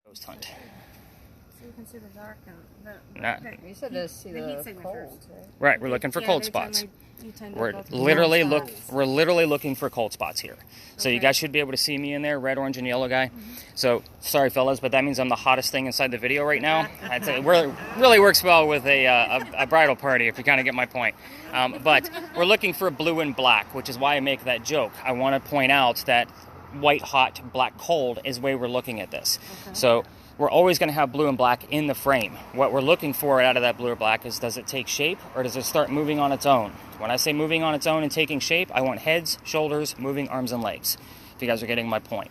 Ghost hunt. So you can see the dark and the... Nah. You said to see the cold, Right, we're looking for cold spots. We're both literally cold spots. we're literally looking for cold spots here. So you guys should be able to see me in there, red, orange, and yellow guy. So sorry, fellas, but that means I'm the hottest thing inside the video right now. I'd say it really works well with a bridal party, if you kind of get my point. But we're looking for blue and black, which is why I make that joke. I want to point out that white hot, black cold is the way we're looking at this. So we're always going to have blue and black in the frame. What we're looking for out of that blue or black is, does it take shape or does it start moving on its own? When I say moving on its own and taking shape, I want heads, shoulders, moving arms and legs, if you guys are getting my point.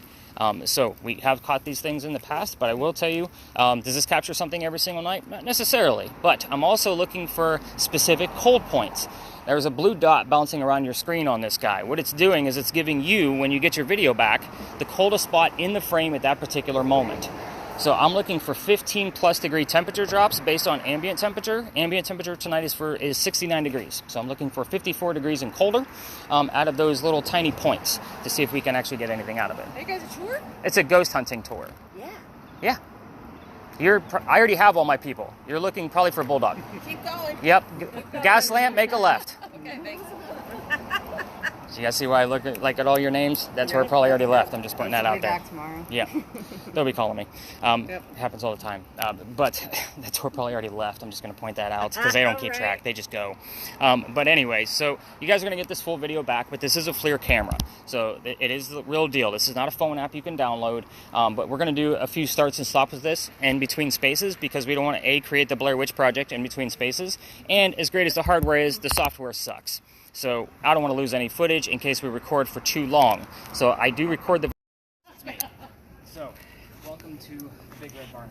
So we have caught these things in the past, but I will tell you, does this capture something every single night? Not necessarily, but I'm also looking for specific cold points. There's a blue dot bouncing around your screen on this guy. What it's doing is it's giving you, when you get your video back, the coldest spot in the frame at that particular moment. So I'm looking for 15 plus degree temperature drops based on ambient temperature. Ambient temperature tonight is 69 degrees. So I'm looking for 54 degrees and colder out of those little tiny points to see if we can actually get anything out of it. Are you guys a tour? It's a ghost hunting tour. Yeah. Yeah. I already have all my people. You're looking probably for a bulldog. Keep going. Yep. Gas lamp, make a left. Okay, thanks. So you guys see why I look at all your names? That's where it probably already left. I'm just putting that out there. Back tomorrow. Yeah, they'll be calling me. It happens all the time. But the tour probably already left. I'm just going to point that out because they don't keep track. They just go. But anyway, so you guys are going to get this full video back, but this is a FLIR camera. So it is the real deal. This is not a phone app you can download. But we're going to do a few starts and stops with this in between spaces because we don't want to, create the Blair Witch Project in between spaces. And as great as the hardware is, the software sucks. So I don't want to lose any footage in case we record for too long. So I do record the... So, welcome to the Big Red Barn.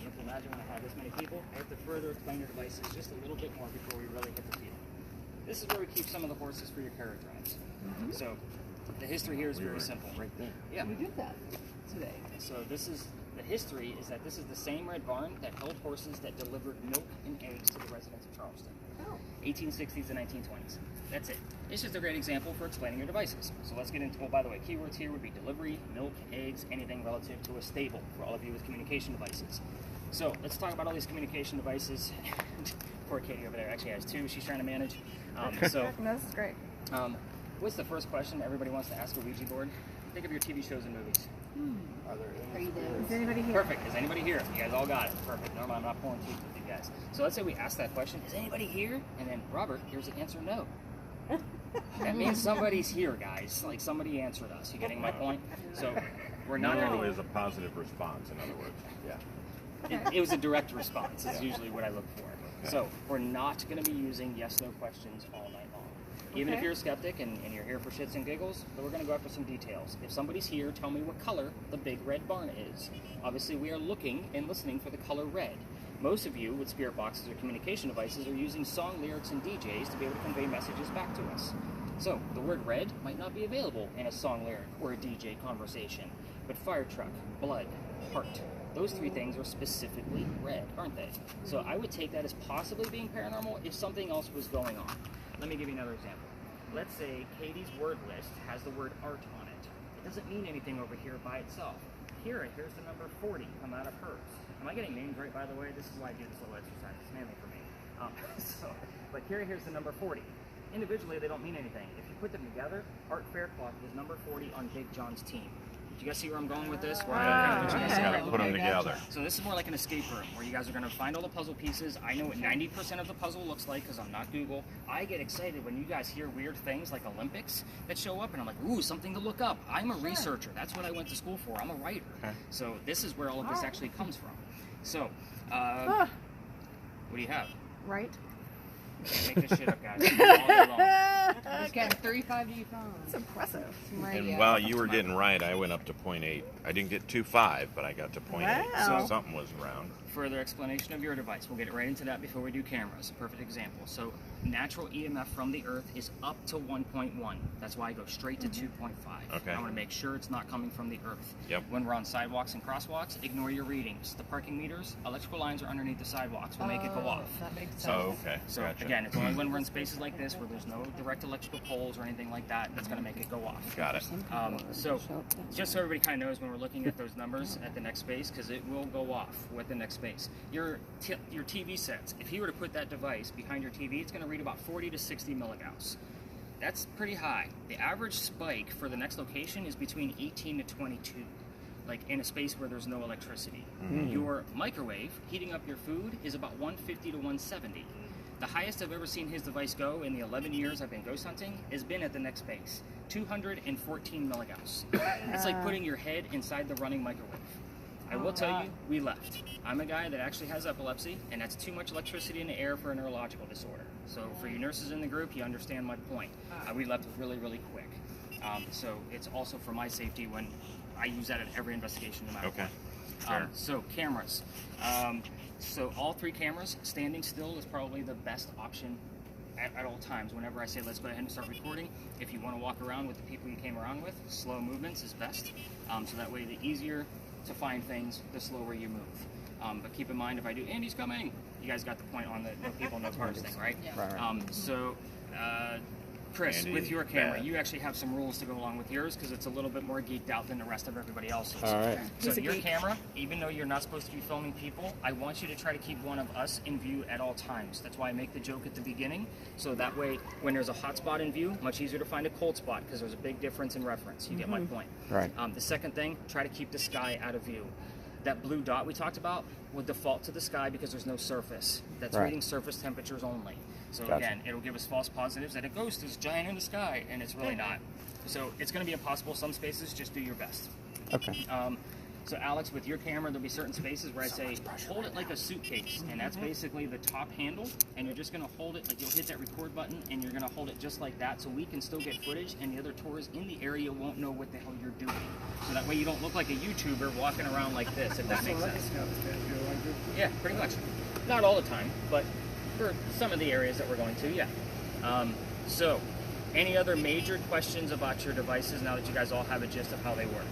You can imagine when I have this many people, I have to further explain your devices just a little bit more before we really hit the field. This is where we keep some of the horses for your CARRIE drives. So, the history here is very simple. Right there. Yeah. We did that today. So the history is that this is the same red barn that held horses that delivered milk and eggs to the residents of Charleston. 1860s and 1920s. That's it. It's just a great example for explaining your devices. So let's get into, well, by the way, keywords here would be delivery, milk, eggs, anything relative to a stable for all of you with communication devices. So let's talk about all these communication devices. Poor Katie over there actually has two she's trying to manage. No, this is great. What's the first question everybody wants to ask a Ouija board? Think of your TV shows and movies. Are you there? Is anybody here? Perfect. Is anybody here? You guys all got it. Perfect. Normally I'm not pulling teeth with you guys. So let's say we ask that question, is anybody here? And then, Robert, here's the answer, no. That means somebody's here, guys. Like somebody answered us. You getting my point? So we're not Normally is a positive response, in other words. Yeah. It was a direct response is usually what I look for. So we're not going to be using yes-no questions all night long. Even if you're a skeptic and you're here for shits and giggles, but we're going to go after some details. If somebody's here, tell me what color the big red barn is. Obviously, we are looking and listening for the color red. Most of you with spirit boxes or communication devices are using song lyrics and DJs to be able to convey messages back to us. So the word red might not be available in a song lyric or a DJ conversation, but fire truck, blood, heart, those three things are specifically red, aren't they? So I would take that as possibly being paranormal if something else was going on. Let me give you another example. Let's say Katie's word list has the word art on it. It doesn't mean anything over here by itself. Here's the number 40 come out of hers. Am I getting names right, by the way? This is why I do this little exercise. It's mainly for me. But here's the number 40. Individually, they don't mean anything. If you put them together, Art Faircloth was number 40 on Big John's team. Do you guys see where I'm going with this? Put them together. So this is more like an escape room where you guys are going to find all the puzzle pieces. I know what 90% of the puzzle looks like because I'm not Google. I get excited when you guys hear weird things like Olympics that show up and I'm like, ooh, something to look up. I'm a researcher. That's what I went to school for. I'm a writer. So this is where all of this actually comes from. So, what do you have? Right. Make this shit up, guys. All day long. Just got 35 to your phone. That's impressive. And while you were getting right, I went up to 0.8. I didn't get 2.5, but I got to 0.8. Wow. So something was around. Further explanation of your device. We'll get right into that before we do cameras. A perfect example. So natural EMF from the Earth is up to 1.1. That's why I go straight to 2.5. Okay. I want to make sure it's not coming from the Earth. Yep. When we're on sidewalks and crosswalks, ignore your readings. The parking meters, electrical lines are underneath the sidewalks. We'll make it go off. That makes sense. Oh, okay. So Gotcha. again, it's only when we're in spaces like this where there's no direct electrical poles or anything like that that's going to make it go off. Got it. So just so everybody kind of knows when we're looking at those numbers at the next space, because it will go off with the next space. Your TV sets, if you were to put that device behind your TV, it's going to read about 40 to 60 milligauss. That's pretty high. The average spike for the next location is between 18 to 22, like in a space where there's no electricity. Your microwave, heating up your food, is about 150 to 170. The highest I've ever seen his device go in the 11 years I've been ghost hunting has been at the next space, 214 milligauss. It's like putting your head inside the running microwave. I will tell you, we left. I'm a guy that actually has epilepsy, and that's too much electricity in the air for a neurological disorder. So for you nurses in the group, you understand my point. We left really, really quick. So it's also for my safety when I use that in every investigation no matter what. So cameras. So all 3 cameras, standing still is probably the best option at all times. Whenever I say let's go ahead and start recording, if you want to walk around with the people you came around with, slow movements is best. So that way the easier to find things, the slower you move. But keep in mind, if I do, Andy's coming, you guys got the point on the no people, no cars thing, right? Yeah. Chris, Andy, with your camera, Beth. you actually have some rules to go along with yours because it's a little bit more geeked out than the rest of everybody else's. All right. So your camera, even though you're not supposed to be filming people, I want you to try to keep one of us in view at all times. That's why I make the joke at the beginning. So that way, when there's a hot spot in view, much easier to find a cold spot because there's a big difference in reference. You get my point. Right. The second thing, try to keep the sky out of view. That blue dot we talked about will default to the sky because there's no surface. That's reading surface temperatures only. So again, it'll give us false positives that a ghost is giant in the sky, and it's really not. So it's going to be impossible. Some spaces, just do your best. Okay. So Alex, with your camera, there'll be certain spaces where I say, hold it like a suitcase, and that's basically the top handle, and you're just going to hold it, like you'll hit that record button, and you're going to hold it just like that, so we can still get footage, and the other tourists in the area won't know what the hell you're doing. So that way you don't look like a YouTuber walking around like this, if that makes sense. Yeah, pretty much. Not all the time, but for some of the areas that we're going to, yeah. So, any other major questions about your devices now that you guys all have a gist of how they work?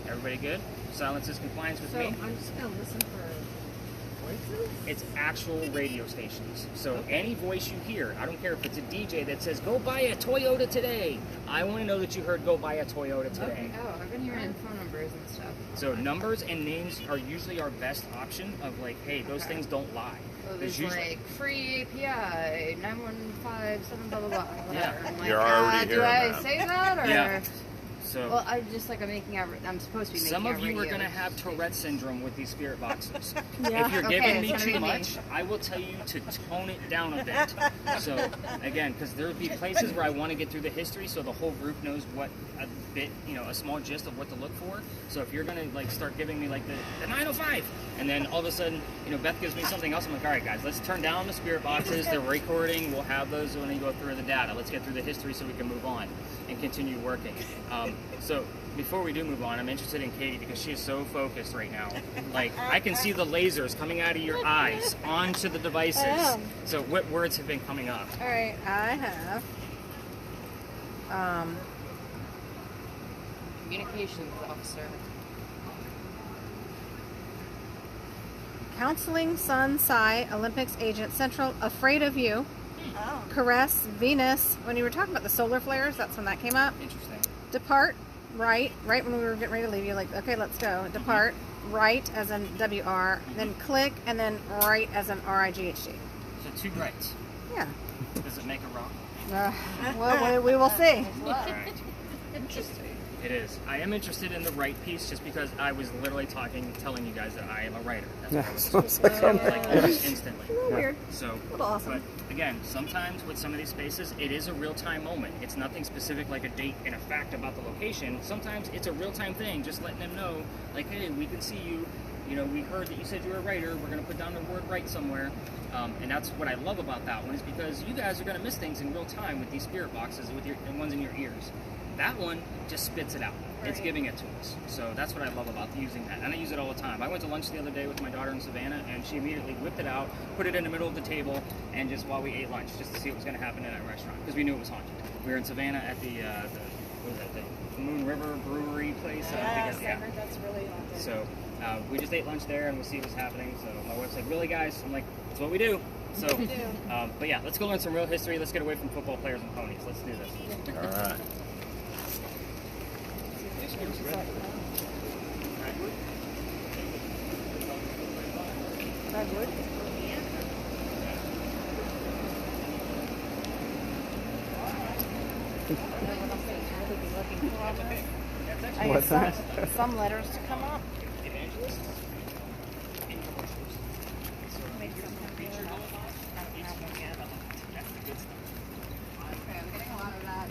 Everybody good? Silence is compliance with me? I'm just going to listen for voices? It's actual radio stations. So any voice you hear, I don't care if it's a DJ that says, go buy a Toyota today. I want to know that you heard go buy a Toyota today. Okay. Oh, I've been hearing phone numbers and stuff. So numbers and names are usually our best option of like, hey, those things don't lie. So there's like free API, 9157, blah, blah, blah, whatever. Yeah. I'm like, You're already do hearing I that. say that? Or? Yeah. So Well, I'm just like, I'm supposed to be making some of a you are radio going to have Tourette syndrome with these spirit boxes. Yeah. If you're Okay, giving it's me gonna too be me. much, I will tell you to tone it down a bit. So again, because there'll be places where I want to get through the history so the whole group knows what a bit, a small gist of what to look for. So if you're going to like start giving me like the 905, and then all of a sudden, Beth gives me something else, I'm like, all right, guys, let's turn down the spirit boxes. They're recording. We'll have those when you go through the data. Let's get through the history so we can move on and continue working. So before we do move on, I'm interested in Katie because she is so focused right now. Like, I can see the lasers coming out of your eyes onto the devices. So what words have been coming up? All right, I have. communications officer. Counseling Sun Psi Olympics agent Central afraid of you. Oh. Caress Venus. When you were talking about the solar flares, that's when that came up. Interesting. Depart right when we were getting ready to leave. You're like, okay, let's go. Depart right as in WR, then click, and then right as in RIGHT. So 2 rights. Yeah. Does it make a wrong? Well, we will see. All right. Interesting. It is. I am interested in the right piece just because I was literally telling you guys that I am a writer. That's what I was supposed to say. Like almost instantly. Weird. So, Little awesome. But again, sometimes with some of these spaces, it is a real-time moment. It's nothing specific like a date and a fact about the location. Sometimes it's a real-time thing, just letting them know, like, hey, we can see you. We heard that you said you were a writer. We're going to put down the word right somewhere. And that's what I love about that one is because you guys are going to miss things in real time with these spirit boxes with the ones in your ears. That one just spits it out. It's giving it to us. So that's what I love about using that. And I use it all the time. I went to lunch the other day with my daughter in Savannah, and she immediately whipped it out, put it in the middle of the table, and just while we ate lunch, just to see what was going to happen in that restaurant, because we knew it was haunted. We were in Savannah at the Moon River Brewery place. Yes, I heard that's really haunted. So we just ate lunch there, and we'll see what's happening. So my wife's like, really, guys? I'm like, that's what we do. So, but yeah, let's go learn some real history. Let's get away from football players and ponies. Let's do this. All right. Redwood. What's that? Some letters to come up. Okay, I'm getting a lot of that.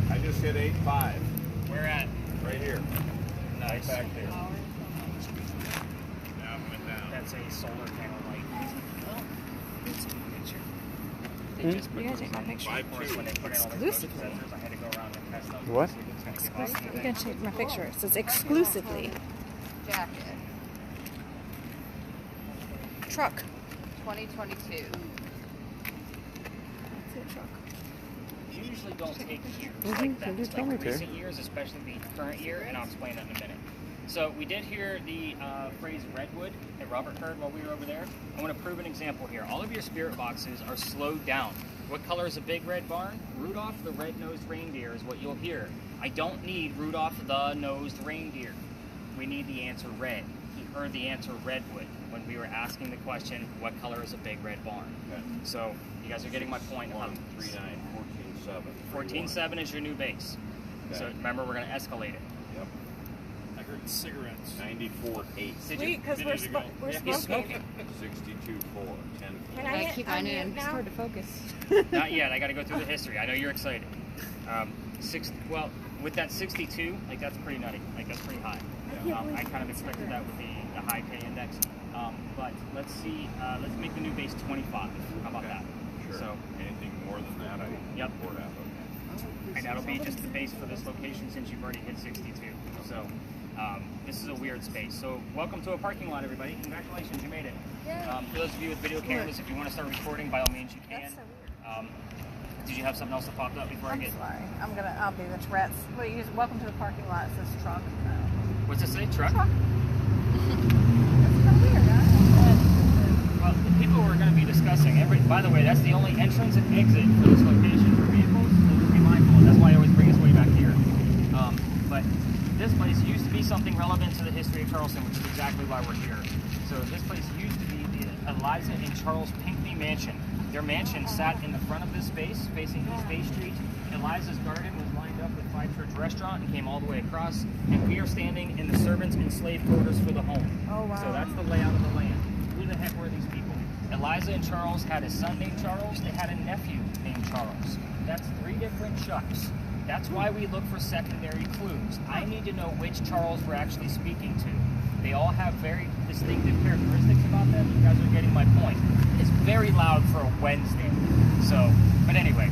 I just hit 8.5 We're at right here. nice. Back there. Now it went down. That's a solar panel light. They just put You guys those take my in picture. for us when they put in all those motion sensors. I had to go around and test them. What? See if it's gonna give us You anything. can take my picture. It says exclusively. Jacket. Truck. 2022. You usually don't take years Mhm, like that. you just Like told me to. recent years, especially the current year, and I'll explain that in a minute. So we did hear the phrase redwood that Robert heard while we were over there. I want to prove an example here. All of your spirit boxes are slowed down. What color is a big red barn? Rudolph the red-nosed reindeer is what you'll hear. I don't need Rudolph the nosed reindeer. We need the answer red. He heard the answer redwood when we were asking the question, what color is a big red barn? Okay. So you guys are getting my point. 139, 14.7. 14.7 is your new base. So Okay. remember, we're going to escalate it. Yep. I heard cigarettes. 94.8. Did Sweet, because we're, Minute ago. we're Yeah, he's smoking. 62.4. 10. Can I hit keep unmute on in. It's now? hard to focus. Not yet. I got to go through the history. I know you're excited. Well, with that 62, like that's pretty nutty. Like that's pretty high. I kind of expected that with the high K index. But let's see. Let's make the new base 25. How about that? Sure. So, Anything more than that, I Yep. report out. and that'll be just the base for this location since you've already hit 62. So, this is a weird space. So, welcome to a parking lot, everybody. Congratulations, you made it. For those of you with video cameras, if you want to start recording, by all means, you can. That's so weird. Did you have something else that popped up before I I'm get? sorry. I'll be the Tourette's. Wait, welcome to the parking lot. It says truck. What's it say? Truck? Truck. That's kind of weird, huh? Well, the people we're going to be discussing. By the way, that's the only entrance and exit for this location for vehicles. So just be mindful. That's why I always bring us way back here. But this place used to be something relevant to the history of Charleston, which is exactly why we're here. So this place used to be the Eliza and Charles Pinckney Mansion. Their mansion sat in the front of this space, facing East Bay Street. Eliza's garden was lined up with Five Church Restaurant and came all the way across. And we are standing in the servants and slave quarters for the home. Oh, wow. So that's the layout of the land. Who the heck were these people? Eliza and Charles had a son named Charles. They had a nephew named Charles. That's 3 different Chucks. That's why we look for secondary clues. I need to know which Charles we're actually speaking to. They all have very distinctive characteristics about them. You guys are getting my point. It's very loud for a Wednesday. So, but anyway,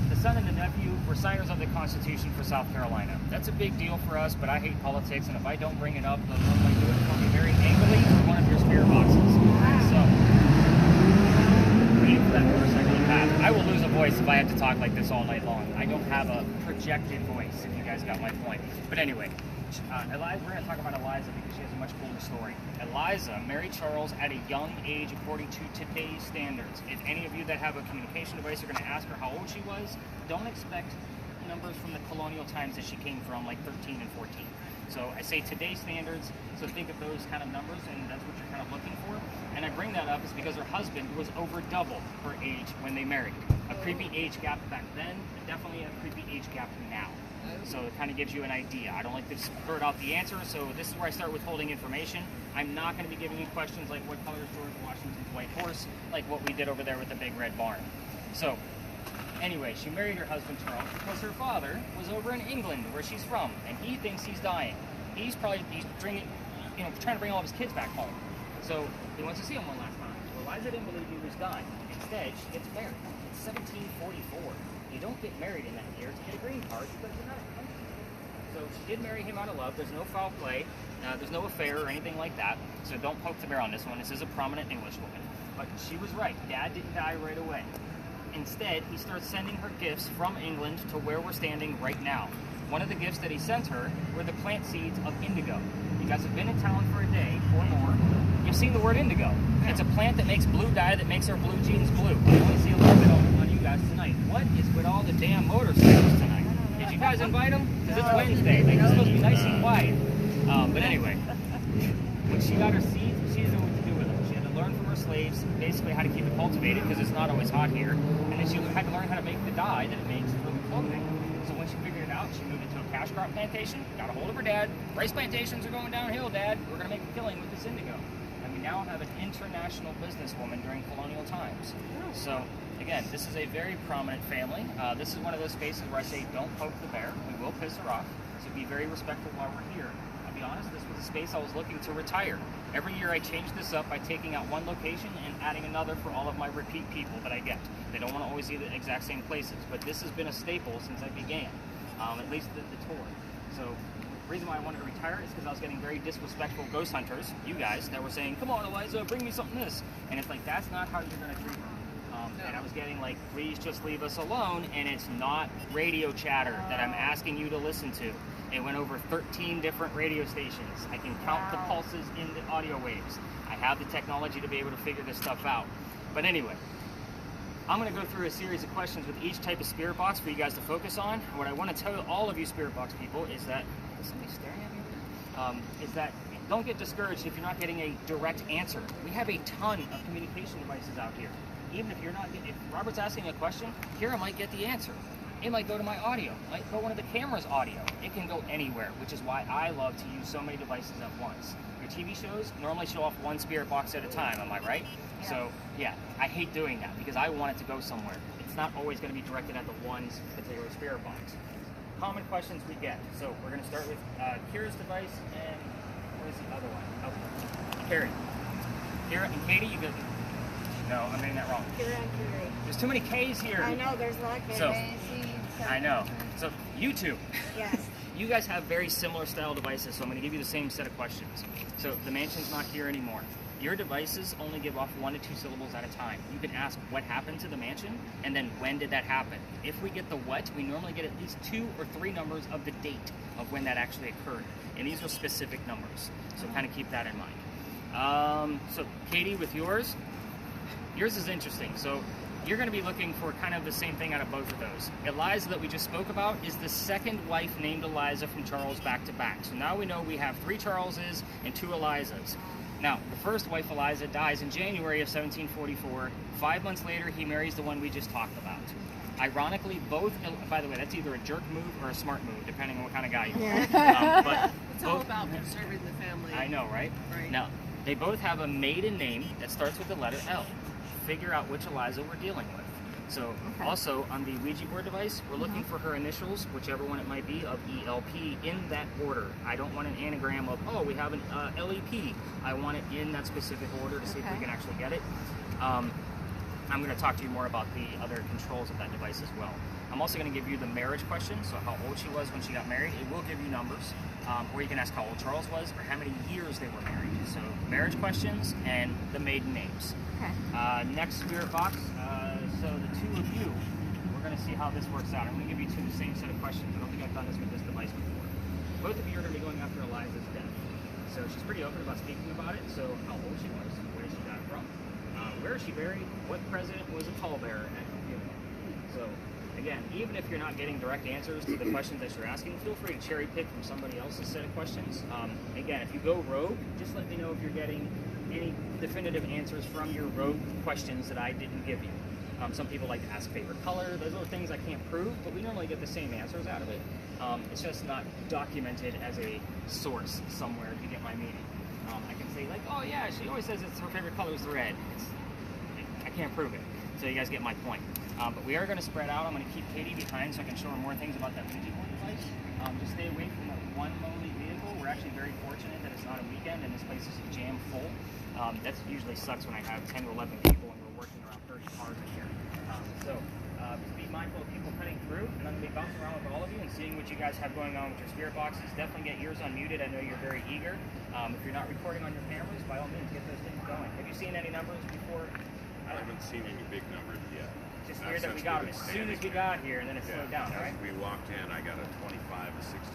the son and the nephew were signers of the Constitution for South Carolina. That's a big deal for us, but I hate politics, and if I don't bring it up, they'll normally do it for me very angrily for one of your spirit boxes. So, waiting for that motorcycle to pass. I will lose a voice if I have to talk like this all night long. I don't have a projected voice, if you guys got my point. But anyway, Eliza, we're going to talk about Eliza because she has a much cooler story. Eliza married Charles at a young age according to today's standards. If any of you that have a communication device are going to ask her how old she was, don't expect numbers from the colonial times that she came from, like 13 and 14. So I say today's standards, so think of those kind of numbers, and that's what you're kind of looking for. And I bring that up is because her husband was over double her age when they married. A creepy age gap back then, and definitely a creepy age gap now. So it kind of gives you an idea. I don't like to spurt out the answer, so this is where I start withholding information. I'm not going to be giving you questions like what color is George Washington's white horse, like what we did over there with the big red barn. So Anyway, she married her husband Charles because her father was over in England, where she's from, and he thinks he's dying. He's drinking, trying to bring all of his kids back home. So he wants to see him one last time. Well, Eliza didn't believe he was dying. Instead, she gets married. It's 1744. You don't get married in that year to get a green card because you're not a country. So she did marry him out of love. There's no foul play. There's no affair or anything like that. So don't poke the bear on this one. This is a prominent English woman. But she was right. Dad didn't die right away. Instead, he starts sending her gifts from England to where we're standing right now. One of the gifts that he sent her were the plant seeds of indigo. You guys have been in town for a day or more. You've seen the word indigo. It's a plant that makes blue dye that makes our blue jeans blue. I only see a little bit on you guys tonight. What is with all the damn motorcycles tonight? Did you guys invite them? Because it's Wednesday. They're supposed to be nice and quiet. But anyway, when she got her seeds, she didn't know what to do with them. She had to learn from her slaves basically how to keep it cultivated because it's not always hot here. And then she had to learn how to make the dye that it makes for the clothing. So when she figured it out, she moved into a cash crop plantation, got a hold of her dad. Rice plantations are going downhill, Dad. We're going to make a killing with this indigo. And we now have an international businesswoman during colonial times. So, again, this is a very prominent family. This is one of those spaces where I say don't poke the bear. We will piss her off. So be very respectful while we're here. I'll be honest, this was a space I was looking to retire. Every year I change this up by taking out one location and adding another for all of my repeat people that I get. They don't want to always see the exact same places, but this has been a staple since I began, at least the tour. So the reason why I wanted to retire is because I was getting very disrespectful ghost hunters, you guys, that were saying, come on Eliza, bring me something this. And it's like, that's not how you're going to treat me. And I was getting like, please just leave us alone, and it's not radio chatter that I'm asking you to listen to. It went over 13 different radio stations. I can count the pulses in the audio waves. I have the technology to be able to figure this stuff out. But anyway, I'm going to go through a series of questions with each type of spirit box for you guys to focus on. What I want to tell all of you spirit box people is that, is somebody staring at me? Is that don't get discouraged if you're not getting a direct answer. We have a ton of communication devices out here. Even if you're not getting, if Robert's asking a question, Kira might get the answer. It might go to my audio, it might go one of the camera's audio. It can go anywhere, which is why I love to use so many devices at once. Your TV shows normally show off one spirit box at a time, am I right? Yeah. So, yeah, I hate doing that because I want it to go somewhere. It's not always going to be directed at the one particular spirit box. Common questions we get. So we're going to start with Kira's device and what is the other one? Oh, KERRI. Kira and Katie, you good? No, I'm getting that wrong. Kira and KERRI. There's too many K's here. I know, there's a lot of K's. So, I know. So, you two. Yes. You guys have very similar style devices, so I'm going to give you the same set of questions. So, the mansion's not here anymore. Your devices only give off 1 to 2 syllables at a time. You can ask what happened to the mansion, and then when did that happen. If we get the what, we normally get at least 2 or 3 numbers of the date of when that actually occurred. And these are specific numbers, so kind of keep that in mind. So, Katie, with yours is interesting. So, you're going to be looking for kind of the same thing out of both of those. Eliza that we just spoke about is the second wife named Eliza from Charles back to back. So now we know we have 3 Charleses and 2 Elizas. Now, the first wife, Eliza, dies in January of 1744. 5 months later, he marries the one we just talked about. Ironically, both, by the way, that's either a jerk move or a smart move, depending on what kind of guy you are. But it's all about preserving the family. I know, right? Now, they both have a maiden name that starts with the letter L. Figure out which Eliza we're dealing with. So also on the Ouija board device, we're looking for her initials, whichever one it might be, of ELP in that order. I don't want an anagram of, oh, we have an LEP. I want it in that specific order to see if we can actually get it. I'm going to talk to you more about the other controls of that device as well. I'm also going to give you the marriage question, so how old she was when she got married. It will give you numbers, or you can ask how old Charles was or how many years they were married. So marriage questions and the maiden names. Next spirit box, so the 2 of you, we're going to see how this works out. I'm going to give you 2 the same set of questions. I don't think I've done this with this device before. Both of you are going to be going after Eliza's death. So she's pretty open about speaking about it. So how old she was, where she got it from, where is she buried, what president was a pallbearer at her funeral. So again, even if you're not getting direct answers to the questions that you're asking, feel free to cherry pick from somebody else's set of questions. Again, if you go rogue, just let me know if you're getting any definitive answers from your rogue questions that I didn't give you. Some people like to ask favorite color. Those are things I can't prove, but we normally get the same answers out of it. It's just not documented as a source somewhere to get my meaning. I can say like, oh yeah, she always says it's her favorite color is the red. I can't prove it. So you guys get my point. But we are going to spread out. I'm going to keep Katie behind so I can show her more things about that Ouija board device. Just stay away from that one lonely vehicle. We're actually very fortunate that it's not a weekend and this place is jam full. That usually sucks when I have 10 or 11 people and we're working around 30 cars in here. Just be mindful of people cutting through, and I'm going to be bouncing around with all of you and seeing what you guys have going on with your spirit boxes. Definitely get yours unmuted. I know you're very eager. If you're not recording on your cameras, by all means, get those things going. Have you seen any numbers before? I haven't seen any big numbers yet. Just Not weird that we since got we've them as been soon as we standing got here, and then it slowed down, As right? we walked in, I got a 25, a 62.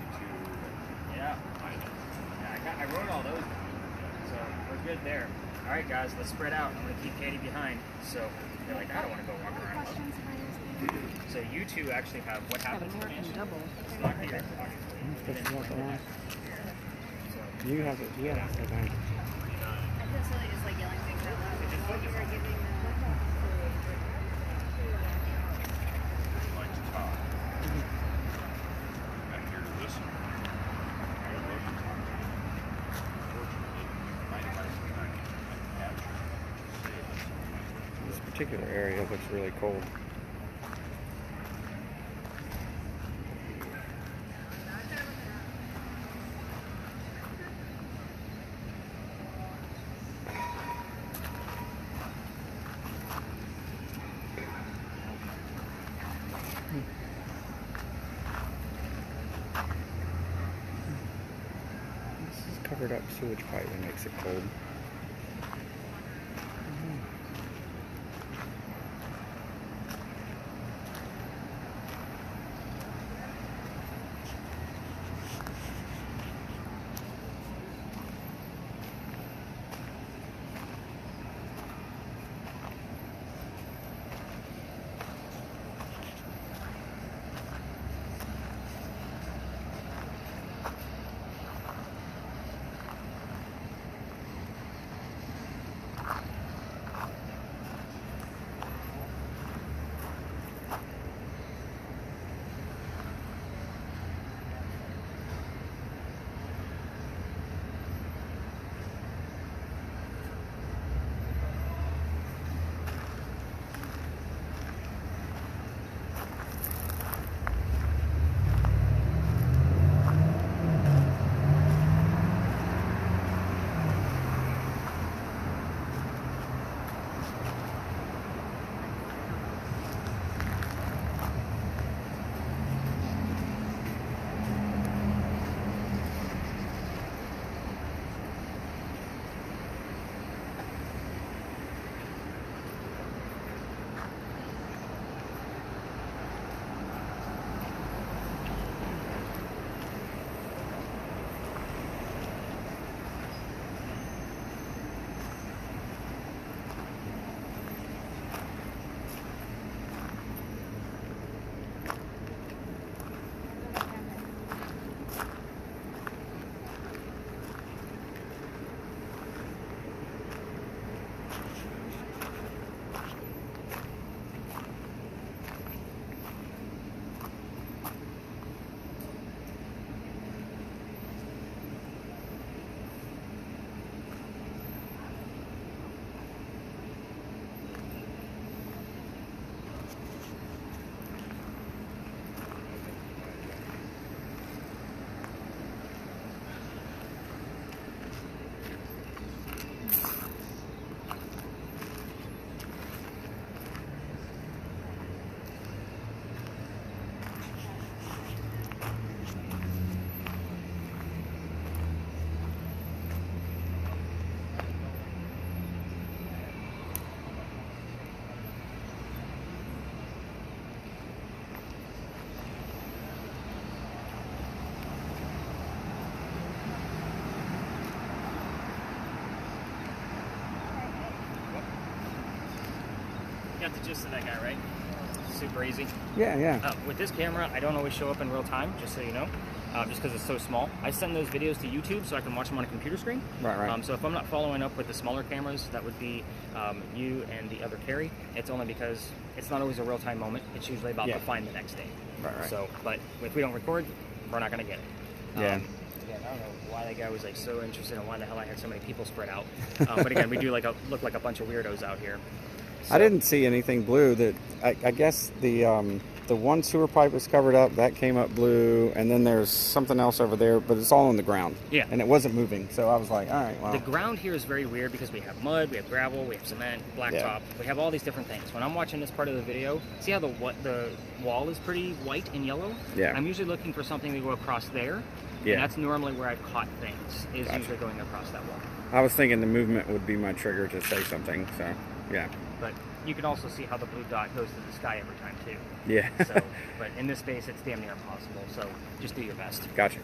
Yeah. Minus. I wrote all those down, so we're good there. All right, guys, let's spread out. I'm going to keep Katie behind, so you're like, I don't want to go walk around. So you two actually have what happens to mansion. It's not here, obviously. You have it. Yeah. Okay. I feel silly just like yelling things out loud. Just focus on it. Like to talk. I'm here to listen. I love to talk. Unfortunately, 95% I capture. This particular area looks really cold. This is covered up sewage pipe that makes it cold. You got the gist of that guy, right? Super easy. Yeah. With this camera, I don't always show up in real time, just so you know, just because it's so small. I send those videos to YouTube so I can watch them on a computer screen. Right. So if I'm not following up with the smaller cameras, that would be you and the other KERRI. It's only because it's not always a real-time moment. It's usually about to find the next day. Right. So, but if we don't record, we're not going to get it. Yeah. Again, I don't know why that guy was like so interested in why the hell I had so many people spread out. But again, we do look like a bunch of weirdos out here. I didn't see anything blue. That I guess the one sewer pipe was covered up. That came up blue, and then there's something else over there, but it's all on the ground. Yeah. And it wasn't moving, so I was like, all right, well. The ground here is very weird because we have mud, we have gravel, we have cement, blacktop. We have all these different things. When I'm watching this part of the video, see how the wall is pretty white and yellow? Yeah. I'm usually looking for something to go across there. Yeah. And that's normally where I've caught things, is usually going across that wall. I was thinking the movement would be my trigger to say something, so yeah. But you can also see how the blue dot goes to the sky every time too. Yeah. So, but in this space, it's damn near impossible. So just do your best. Gotcha.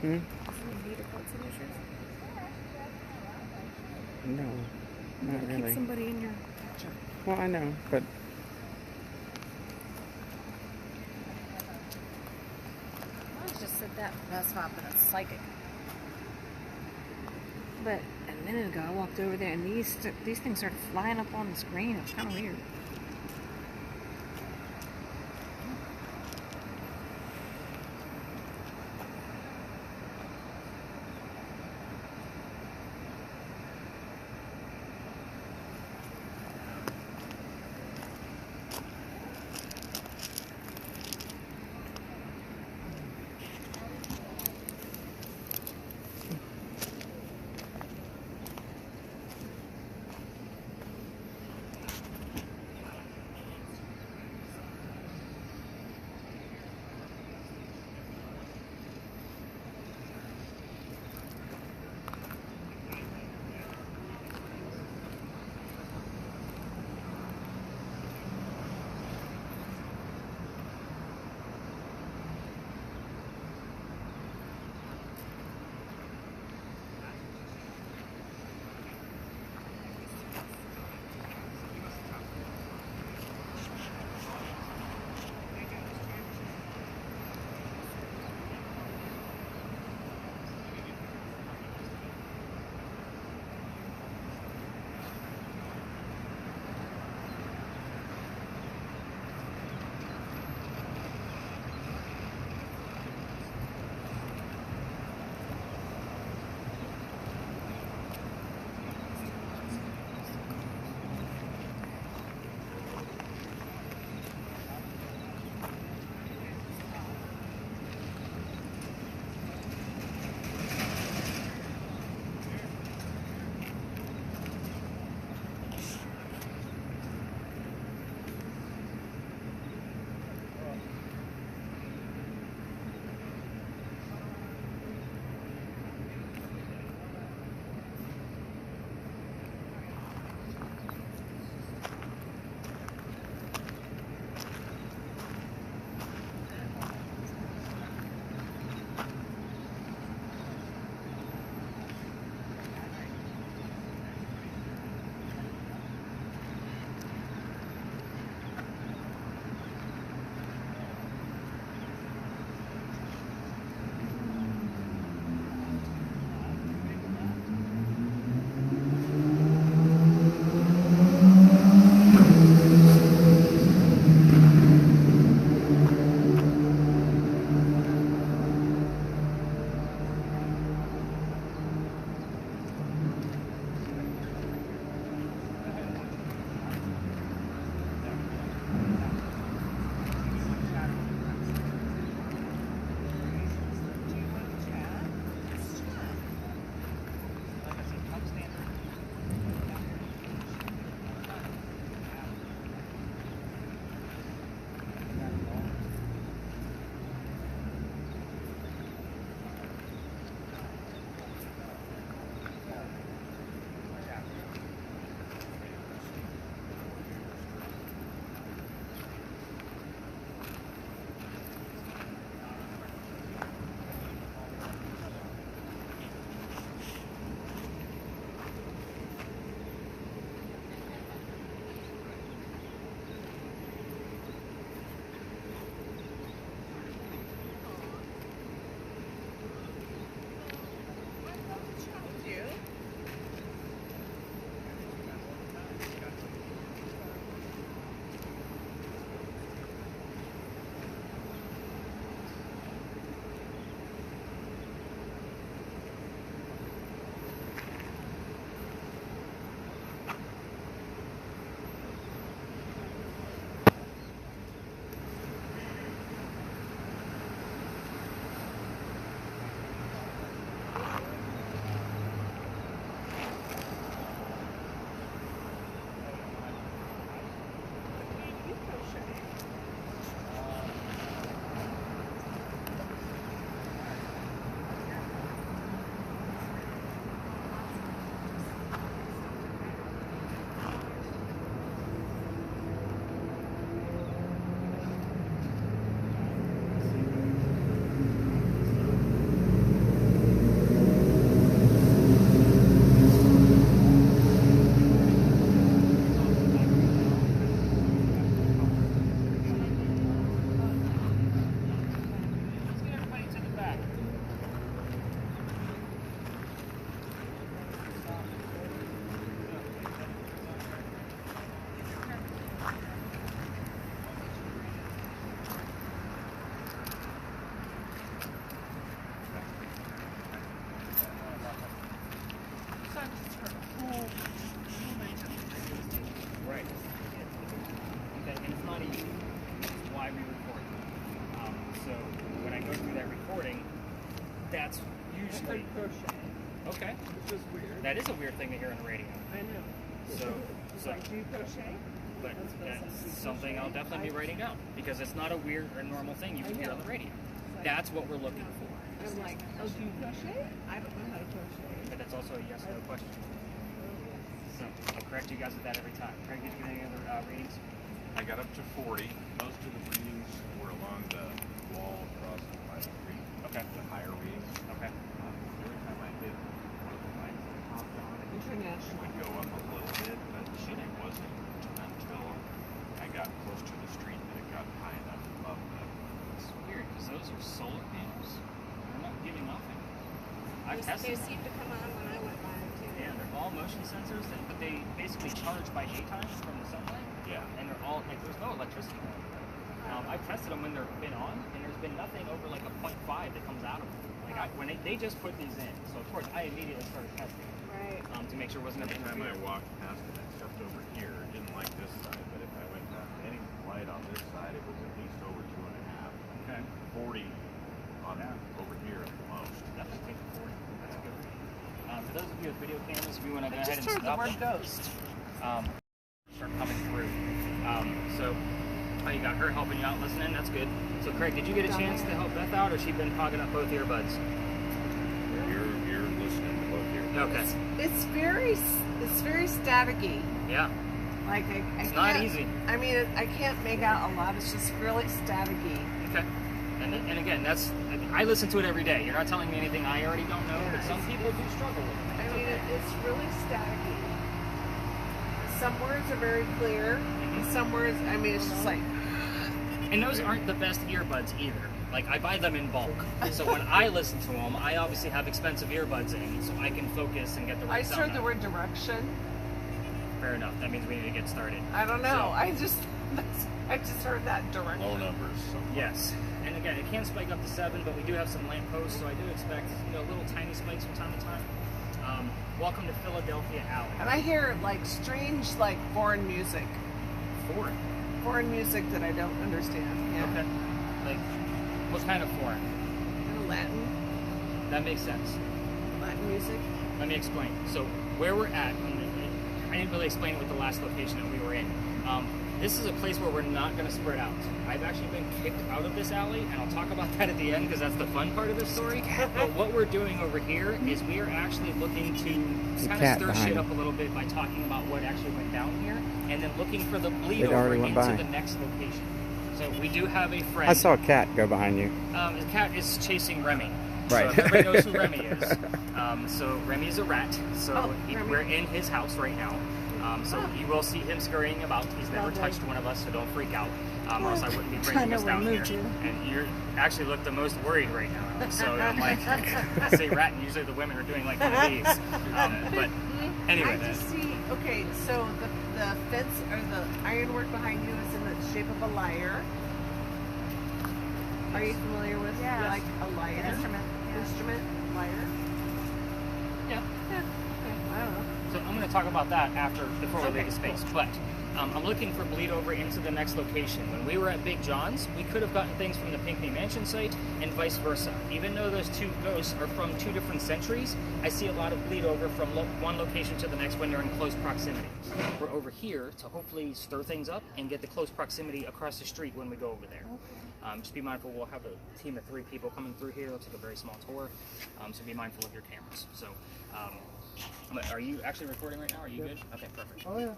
Hmm? No, not really. Keep somebody in your. Well, I know, but I was just said that bus stop and it's psychic. But a minute ago, I walked over there and these things started flying up on the screen. It was kind of weird. Okay. Which is weird. That is a weird thing to hear on the radio. I know. So, Like, do you crochet? but that's something I'll definitely be writing down because it's not a weird or normal thing you can hear on the radio. That's what we're looking for. I'm like, oh, do you crochet? I don't know how to crochet. But that's also a yes/no question. So I'll correct you guys with that every time. Craig, did you get any other readings? I got up to 40. Most of the readings were along the wall across by the street. Okay. The higher readings. Okay. Every time I hit one of the lights that popped on, it International. would go up a little bit, but it wasn't until I got close to the street that it got high enough above the. It's weird because those are solar panels. They're not giving off anything. I've They tested them. seemed to come on when I went by them too. Yeah, they're all motion sensors, but they basically charge by daytime from the sunlight. Yeah. And they're all like there's no electricity. I've tested them when they've been on, and there's been nothing over like a 0.5 that comes out of them. Like when they just put these in, so of course I immediately started testing Right. to make sure it wasn't Every anything. time I walked past it, I stepped over here. I didn't like this side, but if I went past any light on this side, it was at least over 2.5. Okay. 40 on over here at the most. Definitely take the 40. That's a good reading. For those of you with video cameras, if you want to go I ahead just and heard the stop word them, ghost. start coming through. You got her helping you out listening. That's good. So Craig, did you get a chance to help Beth out, or she been hogging up both earbuds? You're listening to both here. Okay. It's very staticky. Yeah. Like I It's can't, not easy. I mean, I can't make out a lot. It's just really staticky. Okay. And again, I listen to it every day. You're not telling me anything I already don't know, but some people do struggle with it. I mean, it's really staticky. Some words are very clear, and some words, I mean, it's just like. And those aren't the best earbuds either. Like, I buy them in bulk. So when I listen to them, I obviously have expensive earbuds in, so I can focus and get the right I sound heard the out. word direction. Fair enough. That means we need to get started. I don't know. So- I just heard that direction. Low numbers. Yes. And again, it can spike up to 7, but we do have some lampposts, so I do expect, little tiny spikes from time to time. Welcome to Philadelphia Alley. And I hear like strange, like foreign music. Foreign music that I don't understand. Yeah. Okay. Like, what kind of foreign? Kind of Latin. That makes sense. Latin music. Let me explain. So, where we're at, I didn't really explain with the last location that we were in. This is a place where we're not going to spread out. I've actually been kicked out of this alley, and I'll talk about that at the end because that's the fun part of this story. But what we're doing over here is we are actually looking to kind of stir shit up a little bit by talking about what actually went down here, and then looking for the bleed over into the next location. So we do have a friend. I saw a cat go behind you. The cat is chasing Remy. Right. So everybody knows who Remy is. So Remy is a rat. So Remy. we're in his house right now. So you will see him scurrying about. He's never touched one of us, so don't freak out. Or else I wouldn't be bringing us down here. And you actually look the most worried right now. So I'm like, I say rat, and usually the women are doing like one of these. But anyway, I just see. Okay, so the fence or the ironwork behind you is in the shape of a lyre. Are you familiar with like a lyre? Instrument, lyre. yeah. Yeah. Okay. I don't know. So I'm going to talk about that before we leave the space. But I'm looking for bleed over into the next location. When we were at Big John's, we could have gotten things from the Pinckney Mansion site and vice versa. Even though those two ghosts are from 2 different centuries, I see a lot of bleed over from one location to the next when they're in close proximity. We're over here to hopefully stir things up and get the close proximity across the street when we go over there. Just be mindful, we'll have a team of 3 people coming through here. Looks like a very small tour. So be mindful of your cameras. So, are you actually recording right now? Are you good? Okay, perfect. Oh, yeah.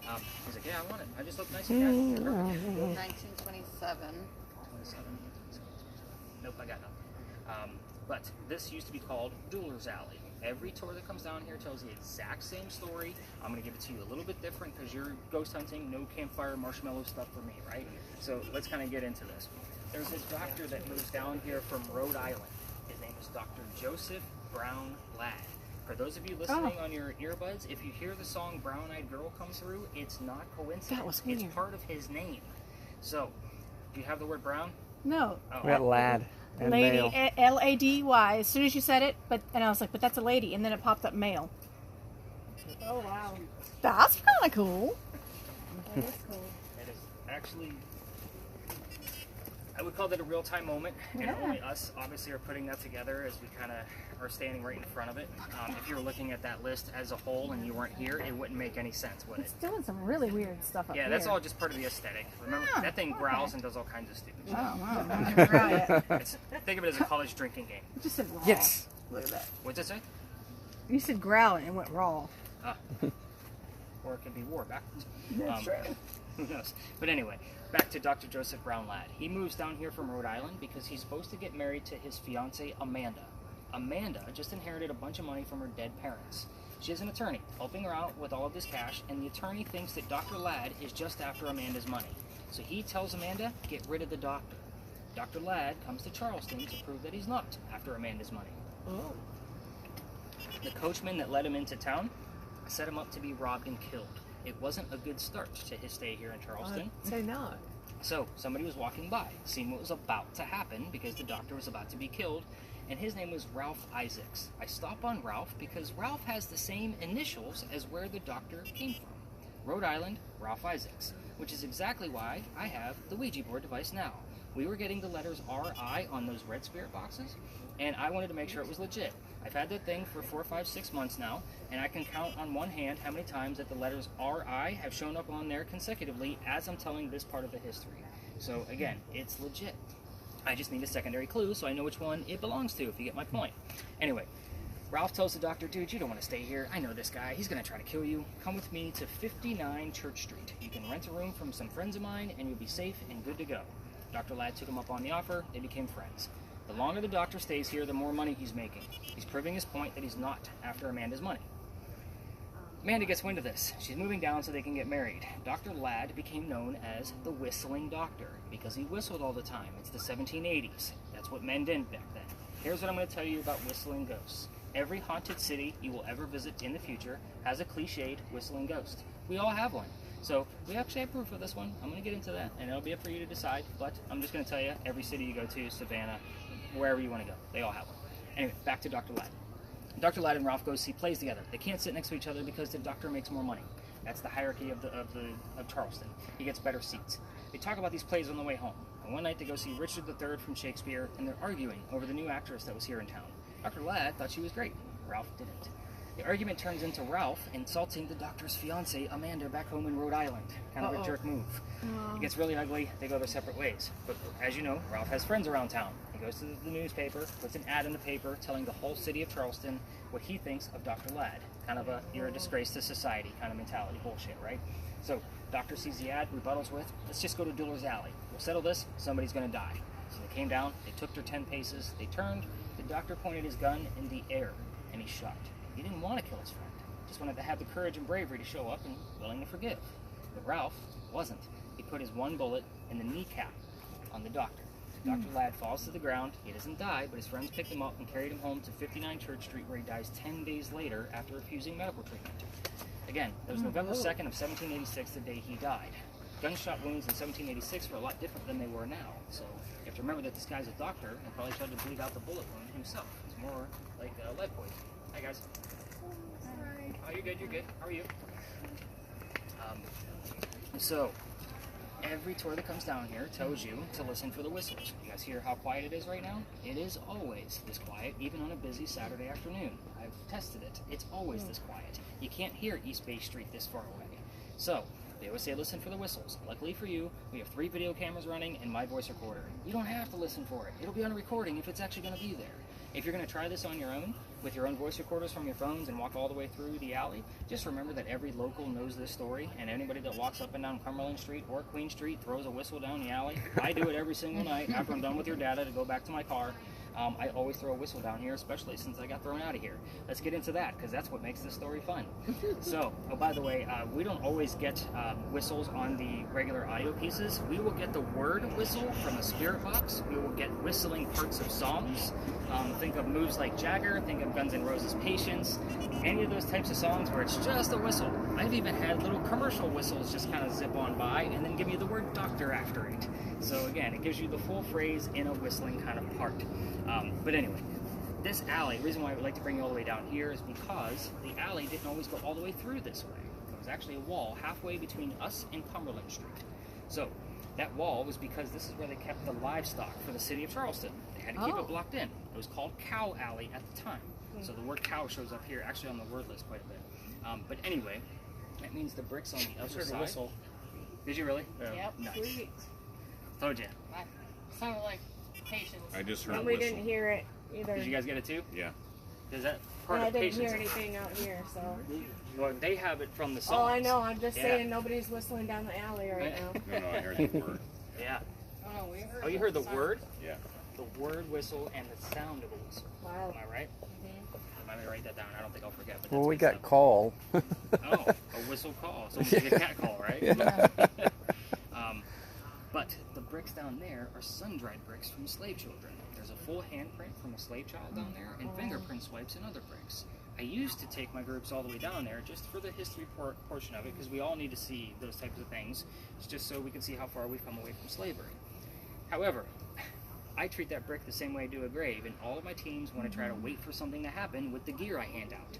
He's like, yeah, I want it. I just look nice and casual. Perfect. 1927. 27. Nope, I got nothing. But this used to be called Dueler's Alley. Every tour that comes down here tells the exact same story. I'm going to give it to you a little bit different because you're ghost hunting, no campfire, marshmallow stuff for me, right? So let's kind of get into this. There's this doctor that moves down here from Rhode Island. His name is Dr. Joseph Brown Ladd. For those of you listening on your earbuds, if you hear the song Brown Eyed Girl come through, it's not coincidence. That was weird. It's part of his name. So, do you have the word brown? No. Oh, We got lad and Lady, male. Lady. As soon as you said it, and I was like, but that's a lady, and then it popped up male. Oh wow. That's kind of cool. That is cool. It is actually I would call that a real-time moment, and Yeah. only us obviously are putting that together as we kind of are standing right in front of it. If you were looking at that list as a whole and you weren't here, it wouldn't make any sense, would it? It's doing some really weird stuff up Yeah, here. that's all just part of the aesthetic. Remember, Oh, that thing growls okay. and does all kinds of stupid Oh, shit. wow. Right. Think of it as a college drinking game. You just said raw. Yes. Look at that. What's it say? You said growl and it went raw. Or it could be war backwards. That's true. Who knows? But anyway, back to Dr. Joseph Brown Ladd. He moves down here from Rhode Island because he's supposed to get married to his fiancée, Amanda. Amanda just inherited a bunch of money from her dead parents. She has an attorney helping her out with all of this cash, and the attorney thinks that Dr. Ladd is just after Amanda's money. So he tells Amanda, get rid of the doctor. Dr. Ladd comes to Charleston to prove that he's not after Amanda's money. Oh. The coachman that led him into town set him up to be robbed and killed. It wasn't a good start to his stay here in Charleston. I'd say not. So somebody was walking by, seeing what was about to happen because the doctor was about to be killed, and his name was Ralph Isaacs. I stop on Ralph because Ralph has the same initials as where the doctor came from. Rhode Island, Ralph Isaacs, which is exactly why I have the Ouija board device now. We were getting the letters RI on those red spirit boxes, and I wanted to make sure it was legit. I've had that thing for 4, 5, 6 months now, and I can count on one hand how many times that the letters RI have shown up on there consecutively as I'm telling this part of the history. So again, it's legit. I just need a secondary clue so I know which one it belongs to, if you get my point. Anyway, Ralph tells the doctor, dude, you don't want to stay here. I know this guy. He's going to try to kill you. Come with me to 59 Church Street. You can rent a room from some friends of mine, and you'll be safe and good to go. Dr. Ladd took him up on the offer. They became friends. The longer the doctor stays here, the more money he's making. He's proving his point that he's not after Amanda's money. Amanda gets wind of this. She's moving down so they can get married. Dr. Ladd became known as the Whistling Doctor because he whistled all the time. It's the 1780s. That's what men did back then. Here's what I'm going to tell you about whistling ghosts. Every haunted city you will ever visit in the future has a cliched whistling ghost. We all have one. So we actually have proof of this one. I'm going to get into that, and it'll be up for you to decide. But I'm just going to tell you, every city you go to, Savannah, wherever you want to go, they all have one. Anyway, back to Dr. Ladd. Dr. Ladd and Ralph go see plays together. They can't sit next to each other because the doctor makes more money. That's the hierarchy of Charleston. He gets better seats. They talk about these plays on the way home. And one night they go see Richard III from Shakespeare, and they're arguing over the new actress that was here in town. Dr. Ladd thought she was great. Ralph didn't. The argument turns into Ralph insulting the doctor's fiancée, Amanda, back home in Rhode Island. Kind of a jerk move. It gets really ugly. They go their separate ways. But as you know, Ralph has friends around town. He goes to the newspaper, puts an ad in the paper telling the whole city of Charleston what he thinks of Dr. Ladd. Kind of a, you're a disgrace to society kind of mentality bullshit, right? So, doctor sees the ad, rebuttals with, let's just go to Duller's Alley. We'll settle this, somebody's going to die. So they came down, they took their 10 paces, they turned, the doctor pointed his gun in the air, and he shot. He didn't want to kill his friend, just wanted to have the courage and bravery to show up and willing to forgive. But Ralph wasn't. He put his one bullet in the kneecap on the doctor. Dr. Ladd falls to the ground. He doesn't die, but his friends picked him up and carried him home to 59 Church Street, where he dies 10 days later after refusing medical treatment. Again, it was November 2nd of 1786, the day he died. Gunshot wounds in 1786 were a lot different than they were now. So you have to remember that this guy's a doctor and probably tried to bleed out the bullet wound himself. It's more like lead poison. Hi, guys. Sorry. Oh, you're good, you're good. How are you? So, every tour that comes down here tells you to listen for the whistles. You guys hear how quiet it is right now? It is always this quiet, even on a busy Saturday afternoon. I've tested it. It's always this quiet. You can't hear East Bay Street this far away. So, they always say listen for the whistles. Luckily for you, we have 3 video cameras running and my voice recorder. You don't have to listen for it. It'll be on a recording if it's actually going to be there. If you're going to try this on your own, with your own voice recorders from your phones and walk all the way through the alley, just remember that every local knows this story, and anybody that walks up and down Cumberland Street or Queen Street throws a whistle down the alley. I do it every single night after I'm done with your data to go back to my car. I always throw a whistle down here, especially since I got thrown out of here. Let's get into that, because that's what makes this story fun. So, oh, by the way, we don't always get whistles on the regular audio pieces. We will get the word whistle from the spirit box. We will get whistling parts of songs. Think of moves like Jagger, think of Guns N' Roses' Patience, any of those types of songs where it's just a whistle. I've even had little commercial whistles just kind of zip on by and then give you the word doctor after it. So again, it gives you the full phrase in a whistling kind of part. But anyway, this alley, the reason why I would like to bring you all the way down here is because the alley didn't always go all the way through this way. There was actually a wall halfway between us and Cumberland Street. So, That wall was because this is where they kept the livestock for the city of Charleston. They had to keep it blocked in. It was called Cow Alley at the time. So the word cow shows up here, actually on the word list quite a bit. But anyway, that means the bricks on the other side. Whistle. Did you really? Yeah. Yep. Nice. Told you. Sounded like patience. I just heard a And we whistle. didn't hear it either. Did you guys get it too? Yeah. Is that part And I of didn't patience? hear anything out here, so. Well, they have it from the songs. Oh, I know. I'm just Yeah. saying nobody's whistling down the alley right now. No, I heard the word. Yeah. Oh, no, we heard. Oh, you heard the word? Yeah. The word whistle and the sound of a whistle. Wow. Am I right? I'm gonna write that down. I don't think I'll forget. But Well, that's we good got stuff. call. Oh, a whistle call. So like a cat call, right? But the bricks down there are sun-dried bricks from slave children. There's a full handprint from a slave child down there and fingerprint swipes in other bricks. I used to take my groups all the way down there just for the history portion of it, because we all need to see those types of things, just so we can see how far we've come away from slavery. However, I treat that brick the same way I do a grave, and all of my teams want to try to wait for something to happen with the gear I hand out.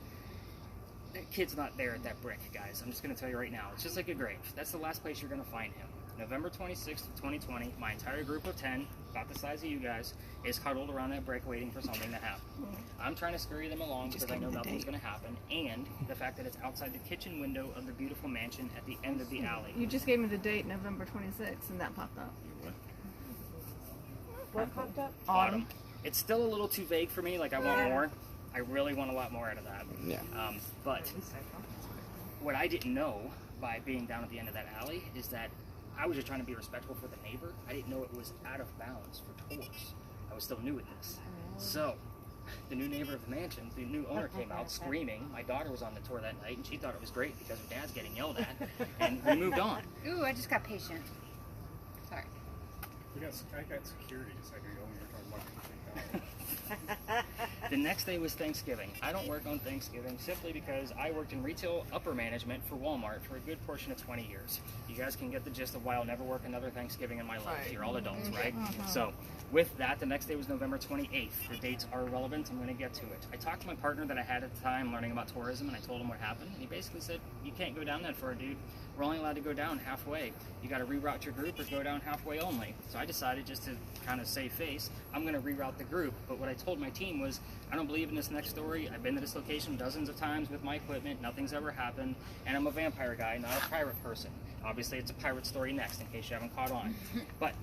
That kid's not there at that brick, guys. I'm just going to tell you right now. It's just like a grave. That's the last place you're going to find him. November 26th of 2020, my entire group of 10, about the size of you guys, is huddled around that brick waiting for something to happen. I'm trying to scurry them along because I know nothing's going to happen, and the fact that it's outside the kitchen window of the beautiful mansion at the end of the alley. You just gave me the date, November 26th, and that popped up. What popped up? Autumn. It's still a little too vague for me. Like, I want more. I really want a lot more out of that. Yeah. But what I didn't know by being down at the end of that alley is that I was just trying to be respectful for the neighbor. I didn't know it was out of bounds for tours. I was still new at this. So, the new neighbor of the mansion, the new owner came out screaming. My daughter was on the tour that night, and she thought it was great because her dad's getting yelled at. And we moved on. Ooh, I just got patient. Sorry. I got security a second ago when you were talking about The next day was Thanksgiving. I don't work on Thanksgiving simply because I worked in retail upper management for Walmart for a good portion of 20 years. You guys can get the gist of why I'll never work another Thanksgiving in my life. Right. You're all adults, right? So with that, the next day was November 28th. The dates are irrelevant. I'm going to get to it. I talked to my partner that I had at the time learning about tourism, and I told him what happened. And he basically said, you can't go down that far, dude. We're only allowed to go down halfway. You got to reroute your group or go down halfway only. So I decided, just to kind of save face, I'm going to reroute the group. But what I told my team was, I don't believe in this next story. I've been to this location dozens of times with my equipment. Nothing's ever happened. And I'm a vampire guy, not a pirate person. Obviously, it's a pirate story next, in case you haven't caught on. But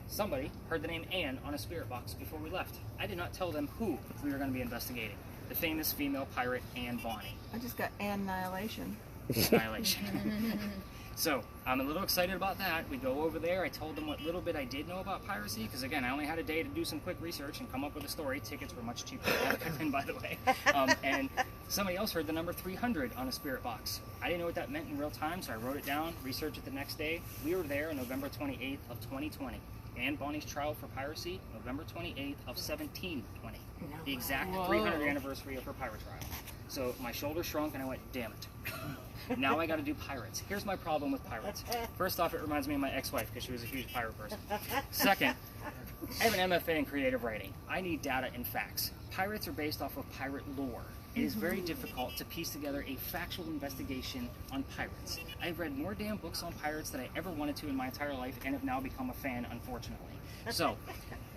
somebody heard the name Anne on a spirit box before we left. I did not tell them who we were going to be investigating. The famous female pirate Anne Bonny. I just got annihilation. Annihilation. So I'm a little excited about that. We go over there. I told them what little bit I did know about piracy, because again, I only had a day to do some quick research and come up with a story. Tickets were much cheaper back then, by the way. And somebody else heard the number 300 on a spirit box. I didn't know what that meant in real time, so I wrote it down, researched it the next day. We were there on November 28th of 2020. Anne Bonny's trial for piracy, November 28th of 1720. The exact 300th anniversary of her pirate trial. So my shoulder shrunk and I went, damn it. Now I got to do pirates. Here's my problem with pirates. First off, it reminds me of my ex-wife because she was a huge pirate person. Second, I have an MFA in creative writing. I need data and facts. Pirates are based off of pirate lore. It is very difficult to piece together a factual investigation on pirates. I've read more damn books on pirates than I ever wanted to in my entire life and have now become a fan, unfortunately. So,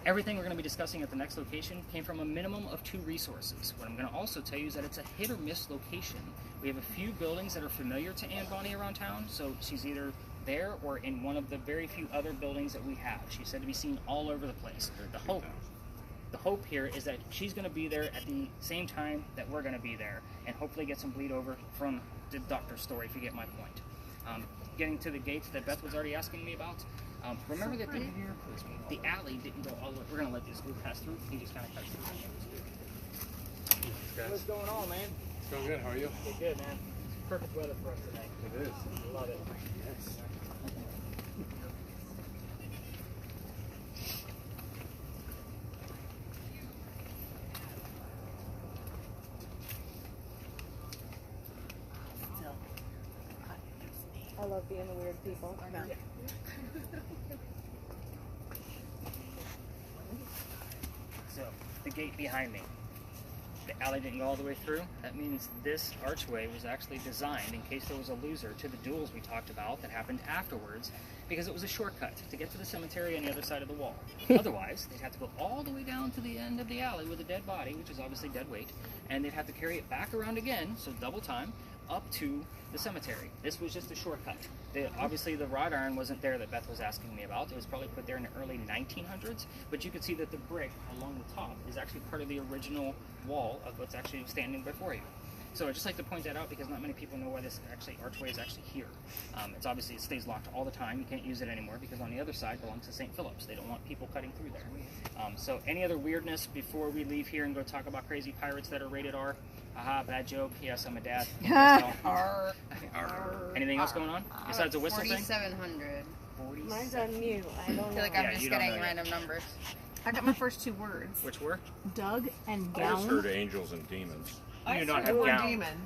everything we're going to be discussing at the next location came from a minimum of 2 resources. What I'm going to also tell you is that it's a hit or miss location. We have a few buildings that are familiar to Anne Bonny around town, so she's either there or in one of the very few other buildings that we have. She's said to be seen all over the place. The hope here is that she's going to be there at the same time that we're going to be there, and hopefully get some bleed over from the doctor's story, if you get my point. Getting to the gates that Beth was already asking me about, remember that the alley didn't go all the way. We're going to let this group pass through. He just kind of cuts through. What's going on, man? It's going good. How are you? Good, man. It's perfect weather for us today. It is. Love it. Yes. I love being the weird people. So, the gate behind me. The the alley didn't go all the way through. That means this archway was actually designed in case there was a loser to the duels we talked about that happened afterwards, because it was a shortcut to get to the cemetery on the other side of the wall. Otherwise, they'd have to go all the way down to the end of the alley with a dead body, which is obviously dead weight, and they'd have to carry it back around again, so double time, up to the cemetery. This was just a shortcut. Obviously, the wrought iron wasn't there that Beth was asking me about. It was probably put there in the early 1900s, but you can see that the brick along the top is actually part of the original wall of what's actually standing before you. So I'd just like to point that out because not many people know why this archway is actually here. It's obviously, it stays locked all the time. You can't use it anymore because on the other side belongs to St. Philip's. They don't want people cutting through there. So any other weirdness before we leave here and go talk about crazy pirates that are rated R? Aha, bad joke. Yes, I'm a dad. Anything else going on besides the whistle thing? 4,700. Mine's on mute. I don't I feel know. like Yeah, I'm just you don't getting know random numbers. I got my first 2 words. Which were? Doug and I just gown. heard angels and demons. You do not said have the word gown. demon.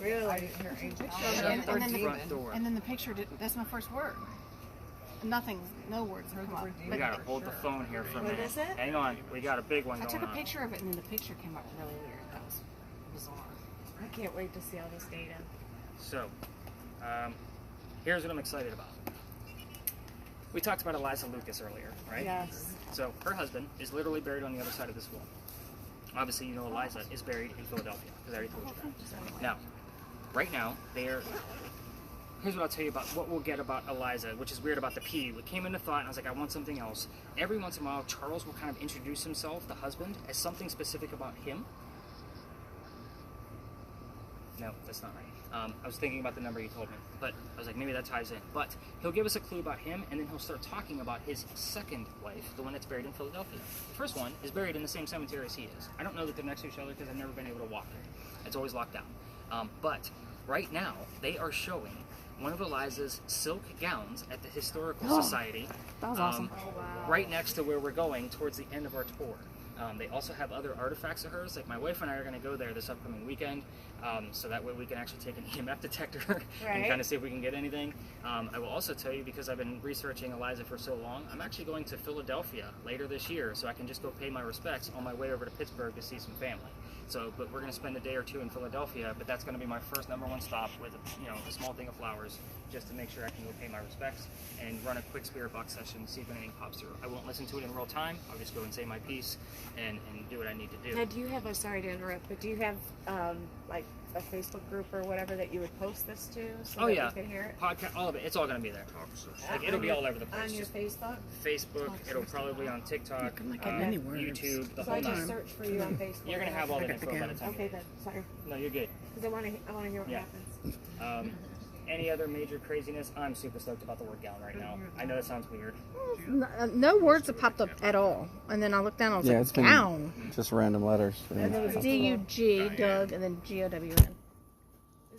Really? I didn't hear angel. And then the Front door. And then the picture, that's my first word. Nothing, no words have come up. We gotta hold the phone here for a What minute. is it? Hang on, we got a big one I going took a on. picture of it and then the picture came up really weird. That was bizarre. I can't wait to see all this data. So, here's what I'm excited about. We talked about Eliza Lucas earlier, right? Yes. So her husband is literally buried on the other side of this wall. Obviously, you know Eliza is buried in Philadelphia because I already told you that. Now, right now, here's what I'll tell you about what we'll get about Eliza, which is weird about the P. What came into thought, and I was like, I want something else. Every once in a while, Charles will kind of introduce himself, the husband, as something specific about him. No, that's not right. I was thinking about the number you told me, but I was like, maybe that ties in. But he'll give us a clue about him, and then he'll start talking about his second wife, the one that's buried in Philadelphia. The first one is buried in the same cemetery as he is. I don't know that they're next to each other because I've never been able to walk there. It's always locked down. But right now, they are showing one of Eliza's silk gowns at the Historical Society. That was awesome. Right next to where we're going towards the end of our tour. They also have other artifacts of hers. Like my wife and I are going to go there this upcoming weekend, so that way we can actually take an EMF detector and kind of see if we can get anything. I will also tell you, because I've been researching Eliza for so long, I'm actually going to Philadelphia later this year, so I can just go pay my respects on my way over to Pittsburgh to see some family. So, but we're going to spend a day or two in Philadelphia, but that's going to be my first #1 stop with, a small thing of flowers, just to make sure I can go pay my respects and run a quick spirit box session, see if anything pops through. I won't listen to it in real time. I'll just go and say my piece and do what I need to do. Now, do you have sorry to interrupt, but do you have like a Facebook group or whatever that you would post this to so that we could hear it? Podcast, all of it. It's all going to be there. Like, it'll be all over the place. On your Facebook? Facebook, it'll probably be on TikTok, YouTube, the So whole I just nine. search for you on Facebook. You're going to have all the info by the time. Okay, then. Sorry. No, you're good. Because I want to hear what Yeah. happens. Any other major craziness? I'm super stoked about the word gown right now. I know that sounds weird. No words have popped up at all. And then I looked down and I was like, gown. Just random letters. And then it was D-U-G, Doug, and then G-O-W-N.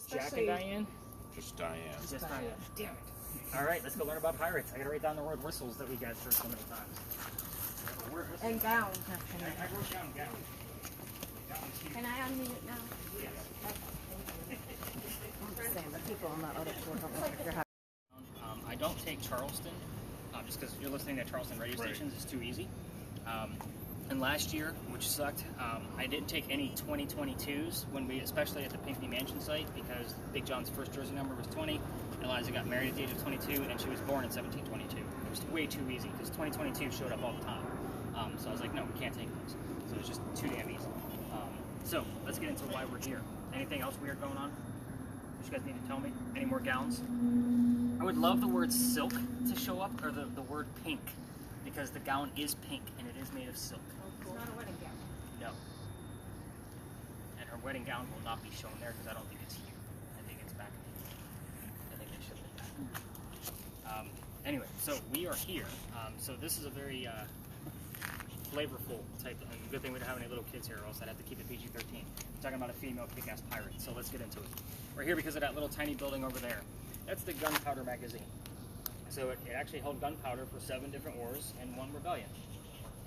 Jack and Diane? Just Diane. Just Diane. Damn it. All right, let's go learn about pirates. I got to write down the word whistles that we get through so many times. And gown. I wrote down gown. Can I unmute it now? I don't take Charleston, just because you're listening to Charleston radio stations, it's too easy. And last year, which sucked, I didn't take any 2022s especially at the Pinckney Mansion site, because Big John's first jersey number was 20. Eliza got married at the age of 22, and she was born in 1722. It was way too easy because 2022 showed up all the time. So I was like, no, we can't take those. So it was just too damn easy. So let's get into why we're here. Anything else weird going on? You guys need to tell me? Any more gowns? I would love the word silk to show up, or the word pink, because the gown is pink and it is made of silk. It's not a wedding gown. No. And her wedding gown will not be shown there because I don't think it's here. I think it's back. I think they should be back. Anyway, so we are here. So this is a very flavorful type of, good thing we don't have any little kids here, or else I'd have to keep it PG-13. We're talking about a female kick-ass pirate, so let's get into it. We're here because of that little tiny building over there. That's the Gunpowder magazine. So it actually held gunpowder for 7 different wars and 1 rebellion.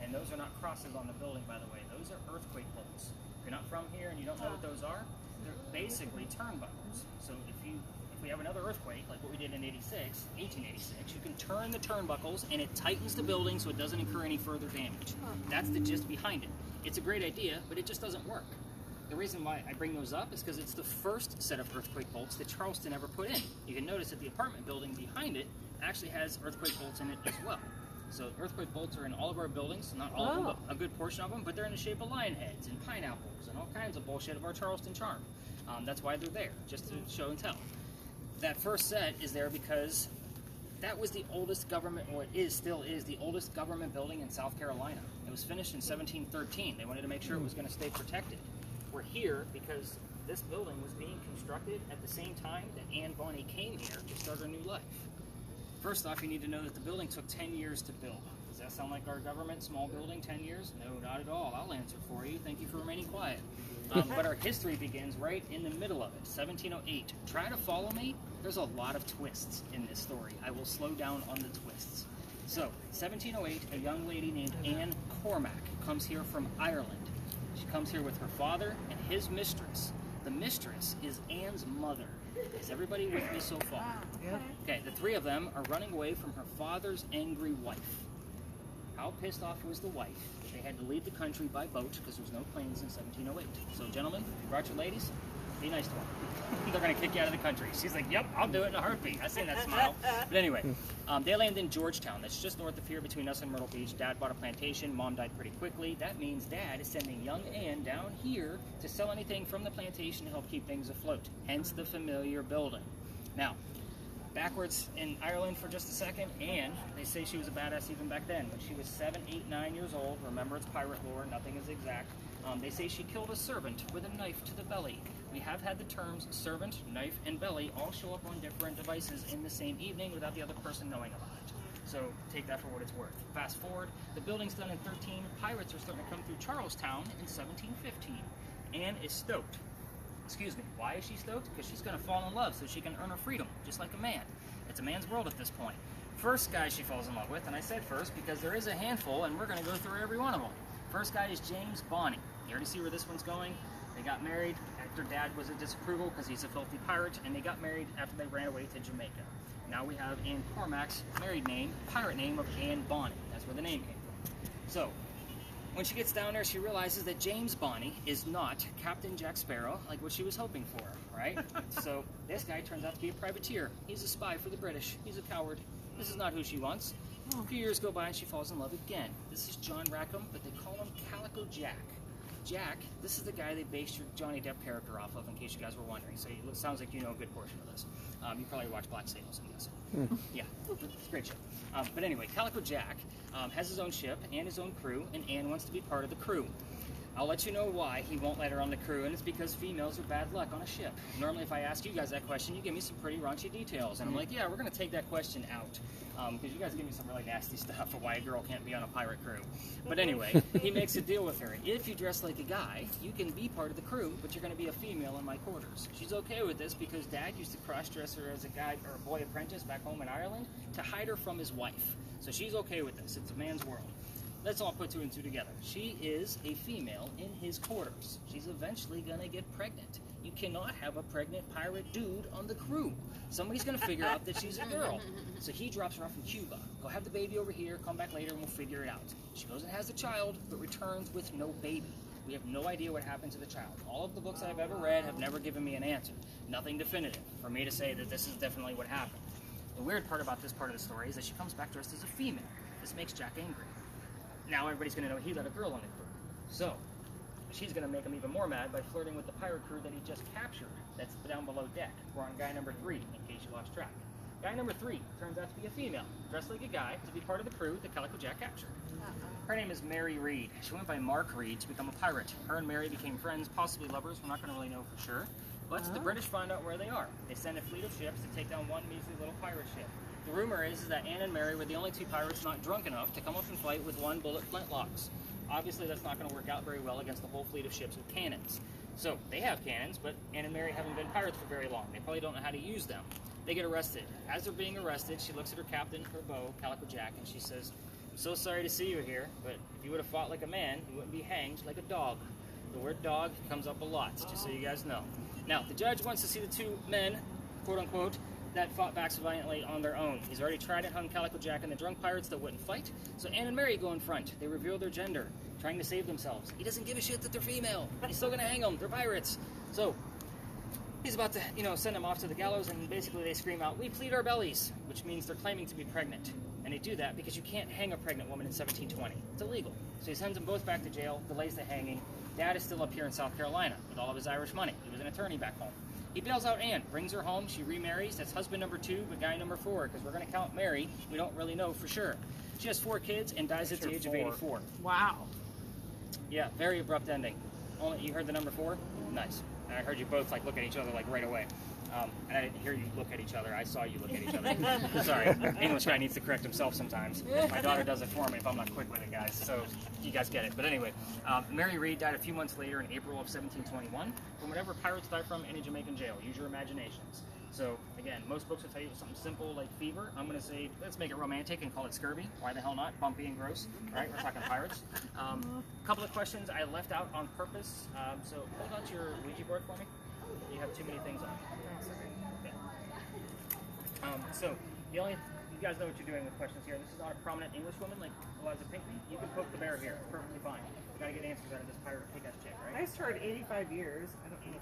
And those are not crosses on the building, by the way. Those are earthquake bolts. If you're not from here and you don't know what those are, they're basically turnbuckles. So if we have another earthquake, like what we did in 1886, you can turn the turnbuckles and it tightens the building so it doesn't incur any further damage. That's the gist behind it. It's a great idea, but it just doesn't work. The reason why I bring those up is because it's the first set of earthquake bolts that Charleston ever put in. You can notice that the apartment building behind it actually has earthquake bolts in it as well. So earthquake bolts are in all of our buildings, not all of them, but a good portion of them, but they're in the shape of lion heads and pineapples and all kinds of bullshit of our Charleston charm. That's why they're there, just to show and tell. That first set is there because that was the oldest government, or it still is the oldest government building in South Carolina. It was finished in 1713. They wanted to make sure it was going to stay protected. We're here because this building was being constructed at the same time that Anne Bonny came here to start her new life. First off, you need to know that the building took 10 years to build. Does that sound like our government? Small building, 10 years? No, not at all. I'll answer for you. Thank you for remaining quiet. But our history begins right in the middle of it, 1708. Try to follow me. There's a lot of twists in this story. I will slow down on the twists. So, 1708, a young lady named Anne Cormac comes here from Ireland. She comes here with her father and his mistress. The mistress is Anne's mother. Is everybody with me so far? Okay, the three of them are running away from her father's angry wife. How pissed off was the wife that they had to leave the country by boat because there was no planes in 1708. So, gentlemen, you brought your ladies, be nice to them. They're going to kick you out of the country. She's like, yep, I'll do it in a heartbeat. I seen that smile. But anyway, they landed in Georgetown. That's just north of here between us and Myrtle Beach. Dad bought a plantation. Mom died pretty quickly. That means Dad is sending young Anne down here to sell anything from the plantation to help keep things afloat. Hence the familiar building. Now, backwards in Ireland for just a second, Anne, they say she was a badass even back then, but she was 7, 8, 9 years old. Remember, it's pirate lore, nothing is exact. They say she killed a servant with a knife to the belly. We have had the terms servant, knife, and belly all show up on different devices in the same evening without the other person knowing about it. So take that for what it's worth. Fast forward, the building's done in 13. Pirates are starting to come through Charlestown in 1715. Anne is stoked. Excuse me, why is she stoked? Because she's going to fall in love so she can earn her freedom, just like a man. It's a man's world at this point. First guy she falls in love with, and I said first because there is a handful, and we're going to go through every one of them. First guy is James Bonny. You already see where this one's going. They got married after Dad was a disapproval because he's a filthy pirate, and they got married after they ran away to Jamaica. Now we have Anne Cormac's married name, pirate name of Anne Bonny. That's where the name came from. So, when she gets down there, she realizes that James Bonny is not Captain Jack Sparrow, like what she was hoping for, right? So this guy turns out to be a privateer. He's a spy for the British. He's a coward. This is not who she wants. A few years go by and she falls in love again. This is John Rackham, but they call him Calico Jack. Jack, this is the guy they based your Johnny Depp character off of, in case you guys were wondering. So it sounds like you know a good portion of this. You probably watched Black Sails, I'm guessing. Yeah, it's a great show. But anyway, Calico Jack has his own ship and his own crew, and Anne wants to be part of the crew. I'll let you know why he won't let her on the crew, and it's because females are bad luck on a ship. Normally, if I ask you guys that question, you give me some pretty raunchy details, and I'm like, yeah, we're going to take that question out, because you guys give me some really nasty stuff of why a girl can't be on a pirate crew. But anyway, he makes a deal with her. If you dress like a guy, you can be part of the crew, but you're going to be a female in my quarters. She's okay with this because Dad used to cross-dress her as a guy or a boy apprentice back home in Ireland to hide her from his wife. So she's okay with this. It's a man's world. Let's all put two and two together. She is a female in his quarters. She's eventually going to get pregnant. You cannot have a pregnant pirate dude on the crew. Somebody's going to figure out that she's a girl. So he drops her off in Cuba. Go have the baby over here, come back later, and we'll figure it out. She goes and has the child, but returns with no baby. We have no idea what happened to the child. All of the books I've ever read have never given me an answer. Nothing definitive for me to say that this is definitely what happened. The weird part about this part of the story is that she comes back dressed as a female. This makes Jack angry. Now everybody's going to know he let a girl on the crew. So, she's going to make him even more mad by flirting with the pirate crew that he just captured that's down below deck. We're on guy number 3, in case you lost track. Guy number 3 turns out to be a female, dressed like a guy to be part of the crew that Calico Jack captured. Her name is Mary Reed. She went by Mark Reed to become a pirate. Her and Mary became friends, possibly lovers. We're not going to really know for sure. But the British find out where they are. They send a fleet of ships to take down one measly little pirate ship. The rumor is that Anne and Mary were the only 2 pirates not drunk enough to come up and fight with 1 bullet flintlocks. Obviously, that's not going to work out very well against the whole fleet of ships with cannons. So, they have cannons, but Anne and Mary haven't been pirates for very long. They probably don't know how to use them. They get arrested. As they're being arrested, she looks at her captain, her beau, Calico Jack, and she says, "I'm so sorry to see you here, but if you would have fought like a man, you wouldn't be hanged like a dog." The word dog comes up a lot, just so you guys know. Now, the judge wants to see the 2 men, quote-unquote, that fought back so valiantly on their own. He's already tried it, hung Calico Jack and the drunk pirates that wouldn't fight. So Anne and Mary go in front. They reveal their gender. trying to save themselves. He doesn't give a shit that they're female. He's still going to hang them. They're pirates. So he's about to, send them off to the gallows, and basically they scream out, "We plead our bellies," which means they're claiming to be pregnant. And they do that because you can't hang a pregnant woman in 1720. It's illegal. So he sends them both back to jail, delays the hanging. Dad is still up here in South Carolina with all of his Irish money. He was an attorney back home. He bails out Anne, brings her home. She remarries. That's husband number 2, but guy number 4, because we're going to count Mary. We don't really know for sure. She has 4 kids and dies at the age of 84. Wow. Yeah, very abrupt ending. Only you heard the number 4? Nice. I heard you both look at each other right away. And I didn't hear you look at each other. I saw you look at each other. Sorry. English guy needs to correct himself sometimes. My daughter does it for me if I'm not quick with it, guys. So you guys get it. But anyway, Mary Read died a few months later in April of 1721 from whatever pirates died from in a Jamaican jail. Use your imaginations. So again, most books will tell you something simple like fever. I'm going to say, let's make it romantic and call it scurvy. Why the hell not? Bumpy and gross. All right, we're talking pirates. A couple of questions I left out on purpose. So hold out your Ouija board for me. You have too many things on. Okay. So the only you guys know what you're doing with questions here. This is not a prominent English woman like Eliza Pinckney. You can poke the bear here. It's perfectly fine. You got to get answers out of this pirate kick-ass chick, right? I started 85 years. I don't 85.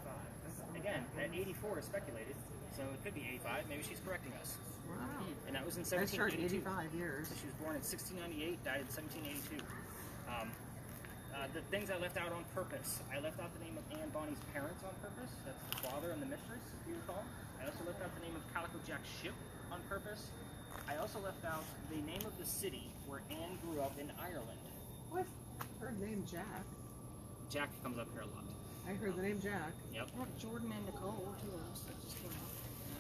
Again, that 84 is speculated, so it could be 85. Maybe she's correcting us. Wow. And that was in I started 1782. 85 years. So she was born in 1698, died in 1782. The things I left out on purpose. I left out the name of Anne Bonny's parents on purpose. That's the father and the mistress, if you recall. I also left out the name of Calico Jack's ship on purpose. I also left out the name of the city where Anne grew up in Ireland. What? I heard the name Jack. Jack comes up here a lot. I heard the name Jack. Yep. Jordan and Nicole, too. That just came out.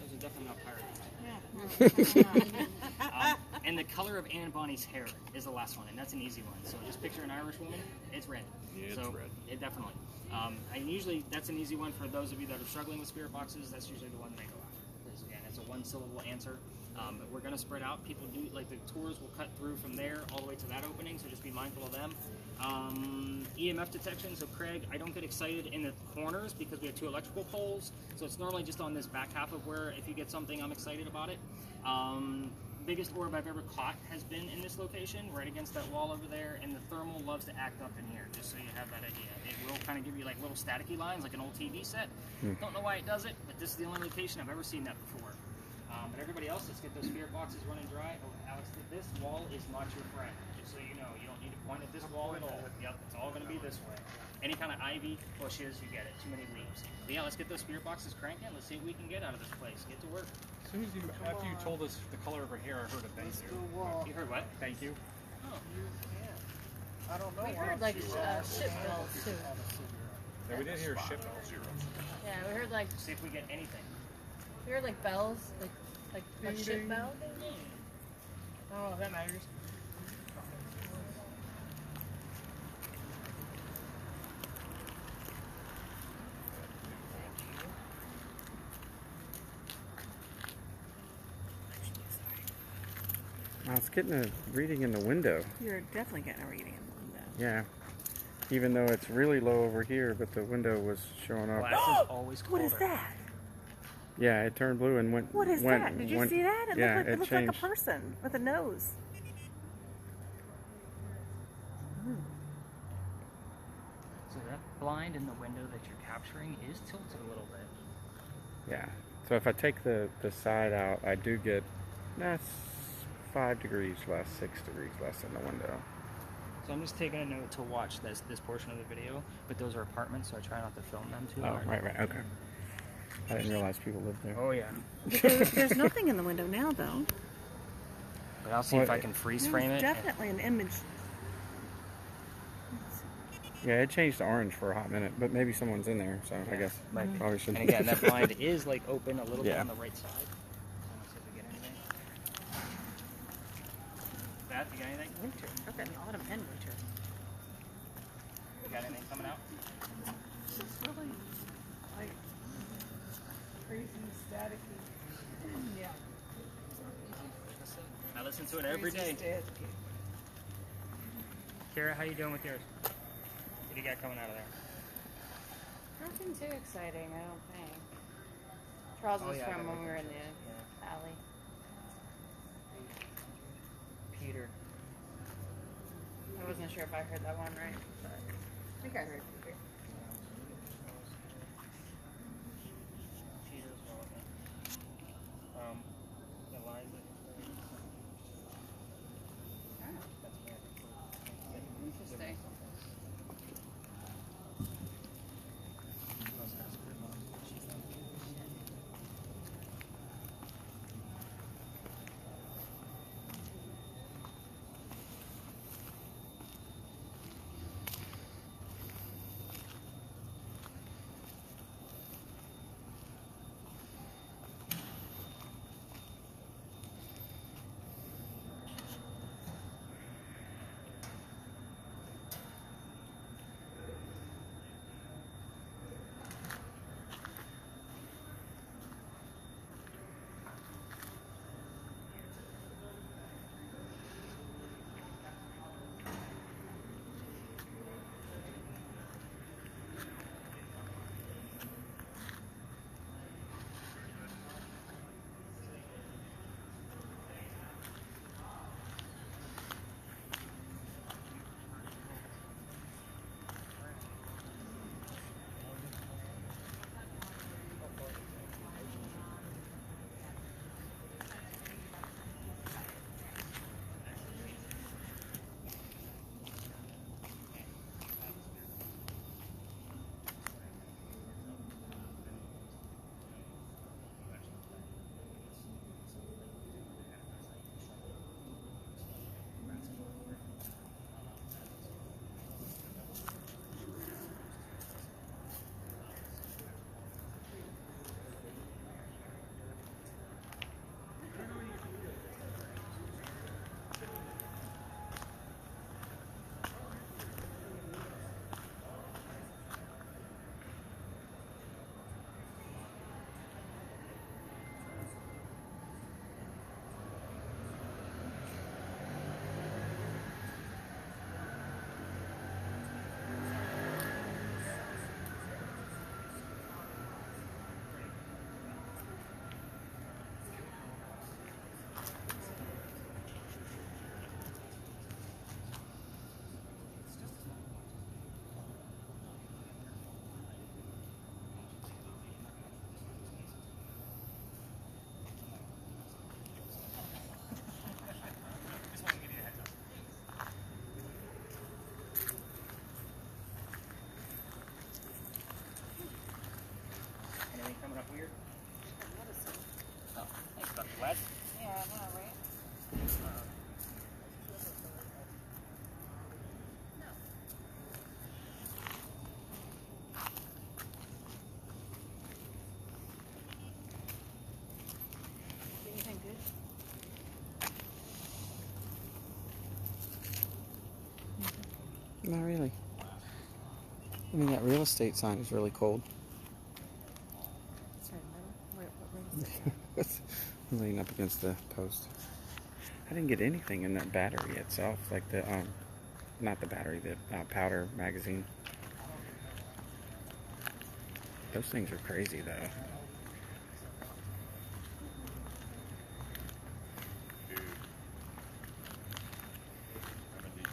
Those are definitely not pirates. Yeah. And the color of Anne Bonny's hair is the last one, and that's an easy one. So just picture an Irish woman. It's red. Yeah, it's so red. It definitely. And usually that's an easy one for those of you that are struggling with spirit boxes. That's usually the one they go after. Because again, it's a one-syllable answer. But we're going to spread out. People do the tours will cut through from there all the way to that opening. So just be mindful of them. EMF detection. So Craig, I don't get excited in the corners because we have 2 electrical poles. So it's normally just on this back half of where if you get something, I'm excited about it. Biggest orb I've ever caught has been in this location, right against that wall over there, and the thermal loves to act up in here, just so you have that idea. It will kind of give you little staticky lines, like an old TV set. Don't know why it does it, but this is the only location I've ever seen that before. But everybody else, let's get those spirit boxes running dry. Oh, Alex, this wall is not your friend, just so you know. You don't need to point at this wall at all. Yep, it's all going to be this way. Any kind of ivy, bushes, you get it. Too many leaves. But yeah, let's get those spirit boxes cranking. Let's see what we can get out of this place. Get to work. As soon as after you told us the color of her hair, I heard a thank you. You heard what? Thank you. Oh. I don't know. We heard ship bells too. Yeah, we did hear ship bells. Yeah, we heard See if we get anything. bells, like ship bell. I don't know if that matters. I was getting a reading in the window. You're definitely getting a reading in the window. Yeah. Even though it's really low over here, but the window was showing up. Glass is always colder. What is that? Yeah, it turned blue and went. What is that? Did you see that? It yeah, looked like a changed. person with a nose. So that blind in the window that you're capturing is tilted a little bit. Yeah. So if I take the side out, I do get that's 5 degrees less, 6 degrees less in the window. So I'm just taking a note to watch this portion of the video, but those are apartments, so I try not to film them too Oh, hard. right, okay. I didn't realize people lived there. Oh yeah. There's nothing in the window now, though. But I'll see if I can freeze frame it. Definitely an image. Yeah, it changed to orange for a hot minute, but maybe someone's in there, so I guess Might be. probably shouldn't. And again, that blind is open a little bit Yeah. on the right side. Let's see if we get anything. Beth, you got anything? Winter. I've got an autumn and winter. You got anything coming out? It's really crazy, staticky. Yeah. I listen to it every day. Kara, how you doing with yours? What do you got coming out of there? Nothing too exciting, I don't think. Charles was from when we were in the alley. Peter. I wasn't sure if I heard that one right, but I think I heard it. Interesting. Anything coming up weird? Oh, thanks, Dr. West. Yeah, I know, right? Anything good? Not really. I mean, that real estate sign is really cold. Sorry, what is I'm leaning up against the post. I didn't get anything in that battery itself, like the not the battery, the powder magazine. Those things are crazy, though. Dude. I'm gonna need you.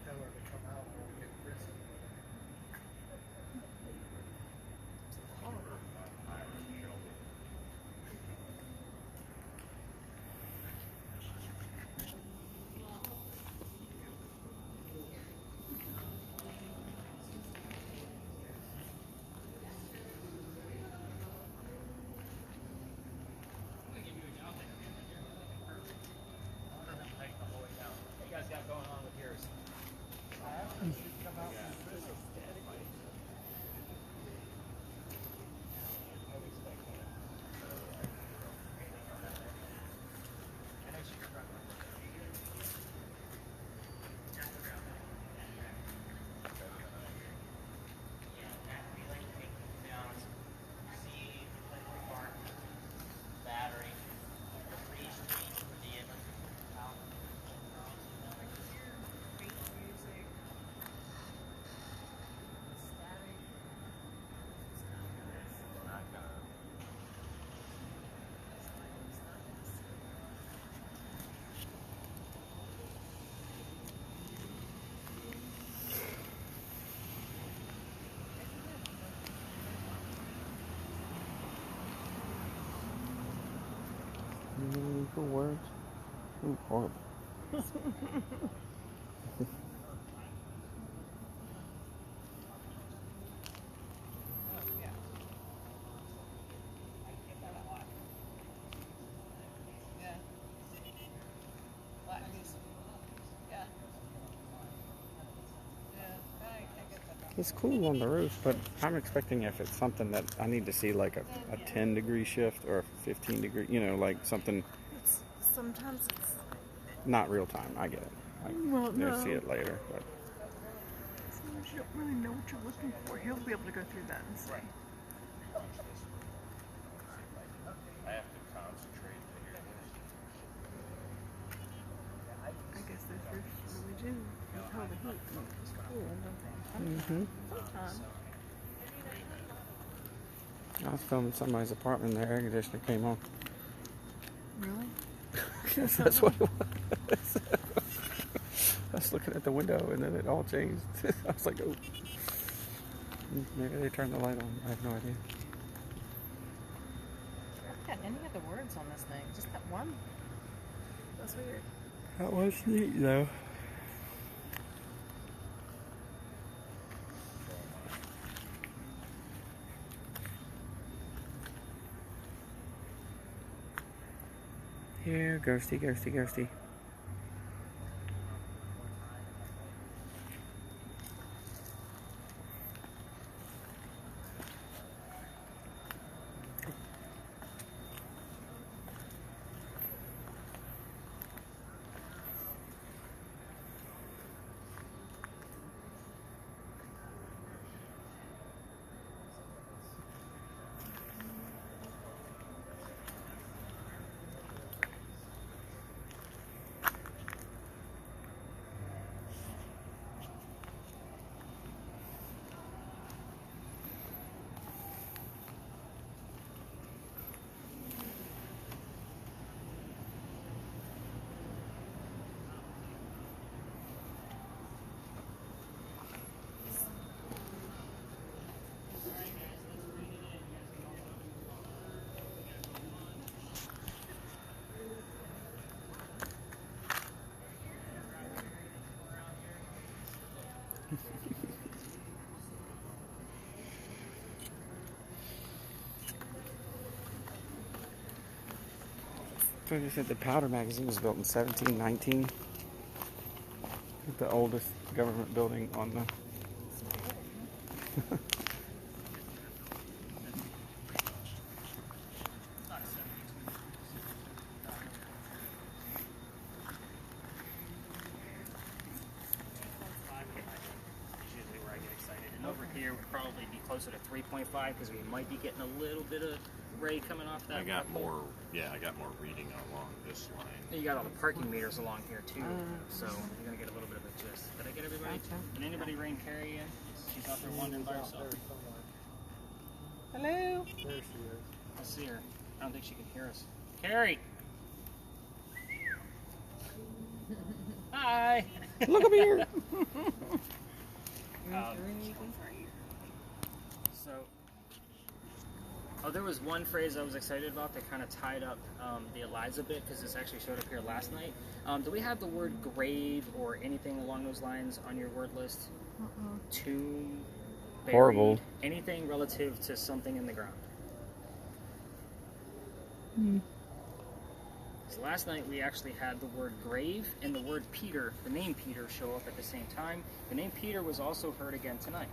Tell her to come out and we'll get frisky. cool words. Ooh, horrible. It's cool on the roof, but I'm expecting if it's something that I need to see like a 10-degree shift or a 15-degree, you know, like something. Sometimes it's Not real time. I get it. Well, You'll no. see it later, but sometimes you don't really know what you're looking for. He'll be able to go through that and say. I have to concentrate to hear this. I guess those roofs really do control the heat. It's cool, don't they? Sometimes. I was filming somebody's apartment and their air conditioner came on. Really? That's what it was. I was looking at the window and then it all changed. I was like, oh. Maybe they turned the light on. I have no idea. I haven't got any other words on this thing. Just that one. That's weird. That was neat though. Here, ghosty, ghosty, ghosty. So they said the Powder magazine was built in 1719. The oldest government building on the. Usually where I get excited. And over here would probably be closer to 3.5 because we might be getting a little bit of ray coming off that. I got more reading along this line. You got all the parking meters along here too, so you're gonna get a little bit of a gist. Did I get everybody? Did anybody rein Carrie in? She's out there wandering by herself. Hello? There she is. I see her. I don't think she can hear us. Carrie! Hi! Look up here. There was one phrase I was excited about that kind of tied up the Eliza bit because this actually showed up here last night. Do we have the word grave or anything along those lines on your word list? Tomb, buried, Horrible. anything relative to something in the ground? So last night we actually had the word grave and the word Peter, the name Peter, show up at the same time. The name Peter was also heard again tonight.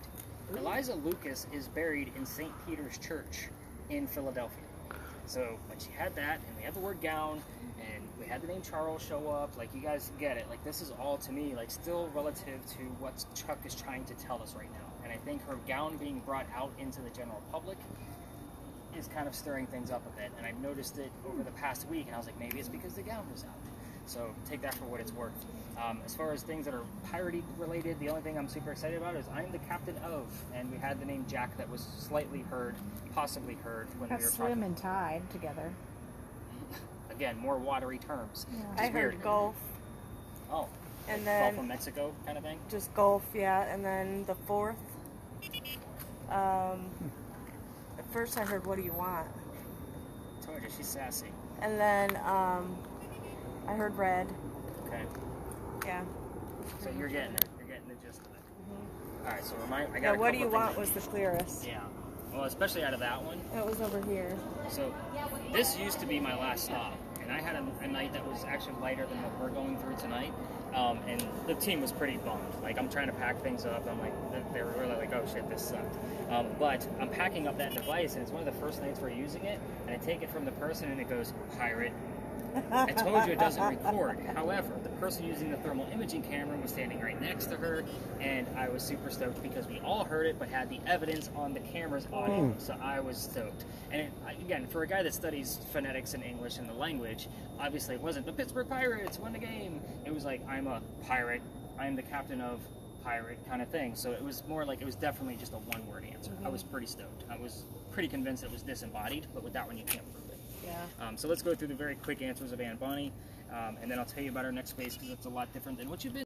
Eliza Lucas is buried in St. Peter's Church in Philadelphia. So when she had that, and we had the word gown, and we had the name Charles show up, like, you guys get it. Like, this is all, to me, like, still relative to what Chuck is trying to tell us right now. And I think her gown being brought out into the general public is kind of stirring things up a bit. And I've noticed it over the past week, and I was like, maybe it's because the gown was out. So take that for what it's worth. As far as things that are piratey related, the only thing I'm super excited about is I'm the captain of, and we had the name Jack that was slightly heard, possibly heard when we were Swim talking. and tide together. Again, more watery terms. Yeah. which is I heard weird. Gulf, Oh, and like Gulf then of Mexico kind of thing. just Gulf, yeah, and then the fourth. At first I heard, "What do you want?" Told you she's sassy. And then I heard red. Okay. Yeah. So you're getting the gist of it. Mm-hmm. All right. So I got. Now, a what do couple you of want things. was the clearest? Yeah. Well, especially out of that one. That was over here. So this used to be my last stop, and I had a night that was actually lighter than what we're going through tonight. And the team was pretty bummed. Like, I'm trying to pack things up. I'm like, they were really like, oh shit, this sucked. But I'm packing up that device, and it's one of the first nights we're using it, and I take it from the person, and it goes, pirate. I told you it doesn't record. However, the person using the thermal imaging camera was standing right next to her, and I was super stoked because we all heard it, but had the evidence on the camera's audio. So I was stoked. And again, for a guy that studies phonetics and English and the language, obviously it wasn't the Pittsburgh Pirates won the game. It was like, I'm a pirate. I'm the captain of pirate kind of thing. So it was more like, it was definitely just a one-word answer. I was pretty stoked. I was pretty convinced it was disembodied, but with that one you can't prove it. Yeah. So let's go through the very quick answers of Anne Bonny, and then I'll tell you about our next space because it's a lot different than what you've been.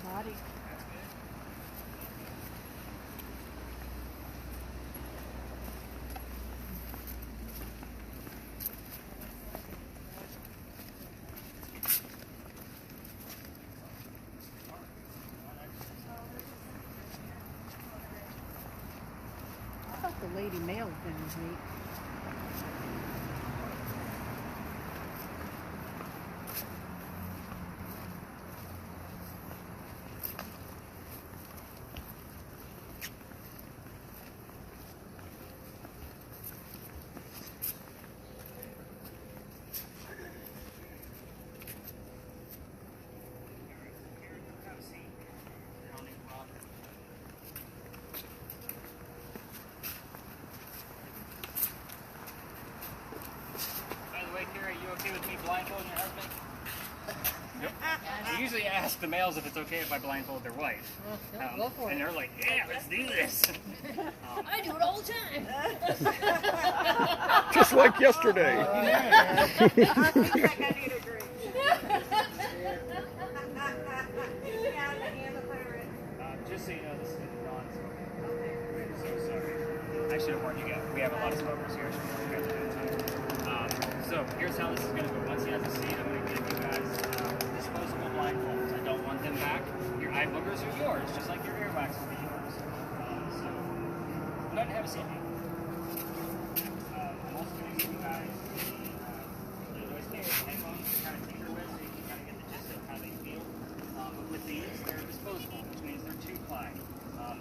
Body. I thought the lady male thing was neat. By the way, Kerri, you okay with me blindfolding your husband? Yep. I usually ask the males if it's okay if I blindfold their wife. Go for And it. they're like, yeah, let's do this. I do it all the time. Just like yesterday. I think I need a drink. Just so you know, this is a non-smoking. So sorry. I should have warned you guys. We have a lot of smokers here. So you guys are doing time. So here's how this is going to go. Once he has a seat, I'm going to give you guys disposable blindfolds. I don't want them back. Your eye boogers are yours, just like your earwax will be yours. So go ahead and have a seat. I'm also going to give you guys the noise canceling headphones to kind of tinker with, so you can kind of get the gist of how they feel. But with these, they're disposable, which means they're two-ply.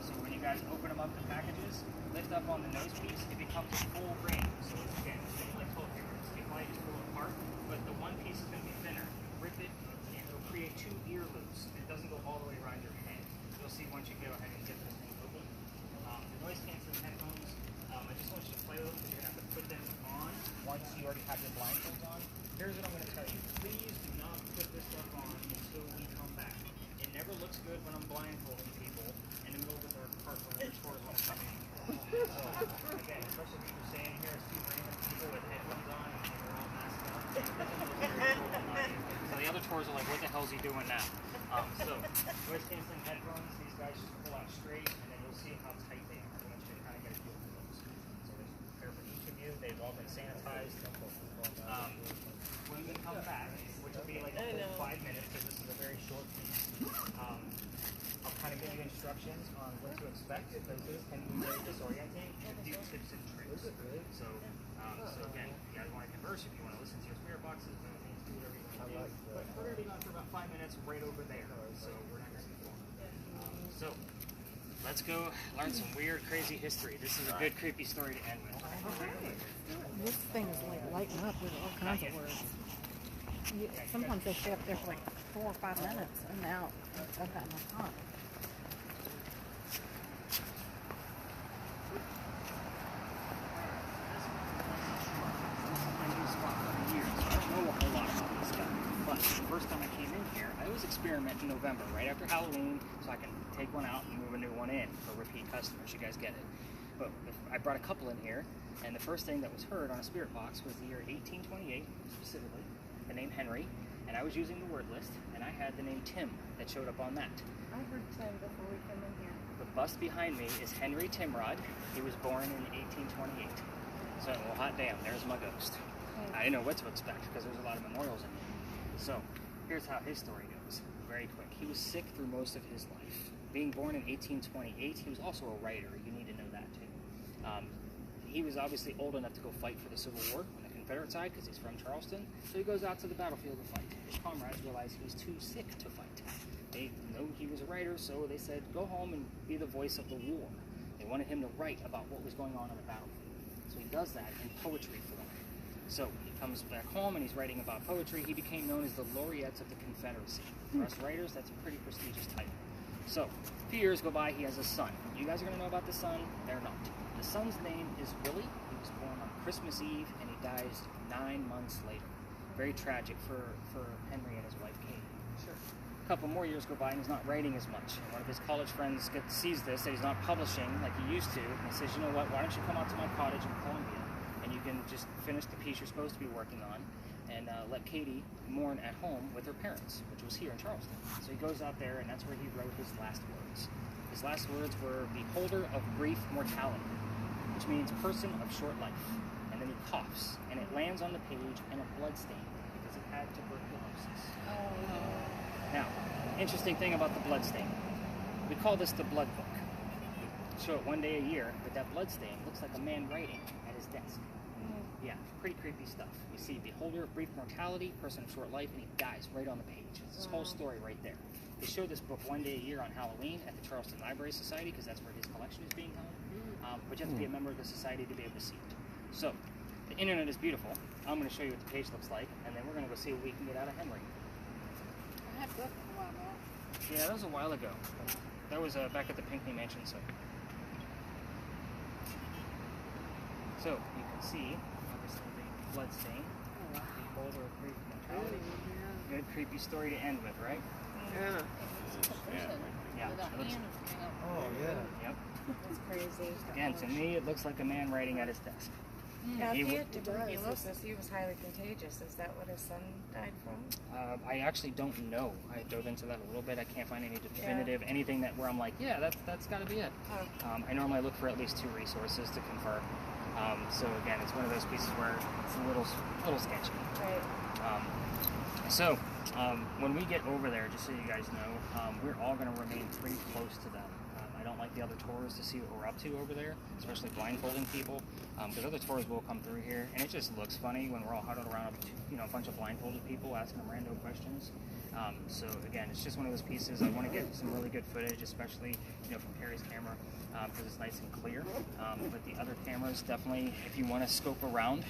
So when you guys open them up to packages, lift up on the nose piece, it becomes a full ring. So it's again, it's like 12 fingers. They probably just pull it apart, but the one piece is going to be thinner. Rip it, and it'll create two ear loops. It doesn't go all the way around your head. You'll see once you go ahead and get this thing open. The noise canceling headphones, I just want you to play with them because you're going to have to put them on once you already have your blindfolds on. Here's what I'm going to tell you. Please do not put this stuff on until we come back. It never looks good when I'm blindfolding people in the middle of their part when their tours want to come in. So, again, especially if you're standing here as two random people with headphones on and they're all masked up. It doesn't look very cool on my end. So the other tours are like, what the hell is he doing now? So, noise canceling headphones, these guys just pull out straight, and then you'll see how tight they are. I want you to kind of get a feel for those. So there's a pair for each of you. They've all been sanitized. When we come back, which will be like a full 5 minutes, because this is a very short piece, I'll kind of give you instructions on what to expect, because this can be very disorienting, and a few tips and tricks. So again, if you guys want to converse, if you want to listen to your spirit boxes, by all means, do whatever you want to do. But we're going to be gone for about 5 minutes right over there, so we're not going to be long. So, let's go learn some weird, crazy history. This is a good, creepy story to end with. This thing is like lighting up with all kinds of words. Sometimes they stay up there for like 4 or 5 minutes, and now I've got enough time. But the first time I came in here, I always experiment in November, right after Halloween, so I can take one out and move a new one in for repeat customers. You guys get it. But I brought a couple in here, and the first thing that was heard on a spirit box was the year 1828, specifically, the name Henry, and I was using the word list, and I had the name Tim that showed up on that. I heard Tim before we came in here. The bust behind me is Henry Timrod. He was born in 1828. So, well, hot damn, there's my ghost. I didn't know what to expect because there's a lot of memorials in here. So, here's how his story goes, very quick. He was sick through most of his life. Being born in 1828, he was also a writer. You need to know that, too. He was obviously old enough to go fight for the Civil War on the Confederate side because he's from Charleston. So he goes out to the battlefield to fight. His comrades realize he's too sick to fight. They know he was a writer, so they said, go home and be the voice of the war. They wanted him to write about what was going on the battlefield. So he does that in poetry form. So he comes back home and he's writing about poetry. He became known as the laureates of the Confederacy. For us writers, that's a pretty prestigious title. So a few years go by, he has a son. You guys are going to know about the son? They're not. The son's name is Willie. He was born on Christmas Eve and he dies 9 months later. Very tragic for Henry and his wife, Katie. Sure. A couple more years go by and he's not writing as much. And one of his college friends sees this, that he's not publishing like he used to, and he says, you know what, why don't you come out to my cottage in Columbia and you can just finish the piece you're supposed to be working on and let Katie mourn at home with her parents, which was here in Charleston. So he goes out there and that's where he wrote his last words. His last words were, beholder of brief mortality, which means person of short life. And then he coughs, and it lands on the page in a blood stain because he had tuberculosis. Now, interesting thing about the blood stain. We call this the blood book. We show it one day a year, but that blood stain looks like a man writing at his desk. Yeah, pretty creepy stuff. You see, beholder of brief mortality, person of short life, and he dies right on the page. It's this whole story right there. They show this book one day a year on Halloween at the Charleston Library Society because that's where his collection is being held. But you have to be a member of the society to be able to see it. So, the internet is beautiful. I'm going to show you what the page looks like, and then we're going to go see what we can get out of Henry. I had booked a while back. Yeah, that was a while ago. That was back at the Pinckney Mansion site. So, you can see, obviously, the blood stain. Beholder of brief mortality. Good, creepy story to end with, right? Yeah. Yeah. Oh, yeah. Yep. That's crazy. Again, to me, it looks like a man writing at his desk. Now, He if he w- had tuberculosis, he was highly contagious. Is that what his son died from? I actually don't know. I dove into that a little bit. I can't find any definitive, anything where I'm like, yeah, that's got to be it. Oh. I normally look for at least 2 resources to confirm. So again, it's one of those pieces where it's a little sketchy. Right. When we get over there, just so you guys know, we're all going to remain pretty close to them. I don't like the other tours to see what we're up to over there, especially blindfolding people, because other tours will come through here, and it just looks funny when we're all huddled around a bunch of blindfolded people asking them random questions. So again, it's just one of those pieces. I want to get some really good footage, especially from Carrie's camera, because it's nice and clear. But the other cameras, definitely, if you want to scope around,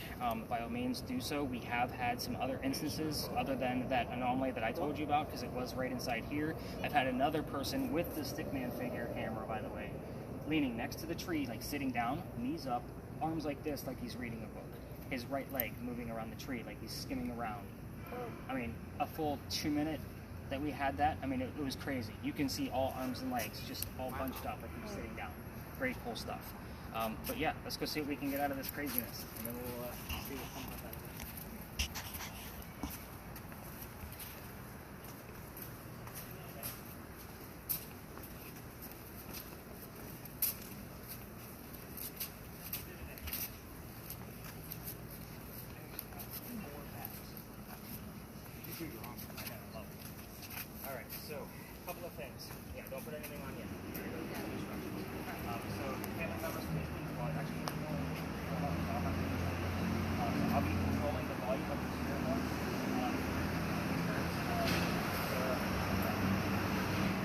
by all means do so. We have had some other instances other than that anomaly that I told you about, because it was right inside here. I've had another person with the stickman figure camera, by the way, leaning next to the tree, like sitting down, knees up, arms like this, like he's reading a book. His right leg moving around the tree, like he's skimming around. I mean, a full 2 minute that we had that, I mean, it was crazy. You can see all arms and legs just all bunched up like he's sitting down. Very cool stuff. But yeah, let's go see what we can get out of this craziness, and then we'll see what comes up out of it. Alright, so a couple of things. Yeah, don't put anything on yet. So, family members, please, well, actually, I'll be controlling the volume of the steering wheel.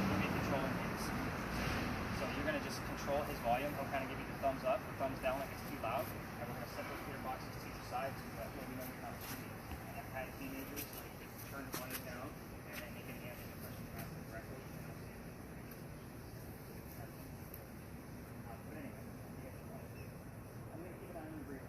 We'll be controlling these. just control his volume. He'll kind of give you the thumbs up or thumbs down if it's too loud. And we're going to set those gearboxes to each side so that way we know we're not shooting. And I've had teenagers like turn the volume down and then they can answer the question faster correctly. But anyway, I'm going to keep an eye on the rear.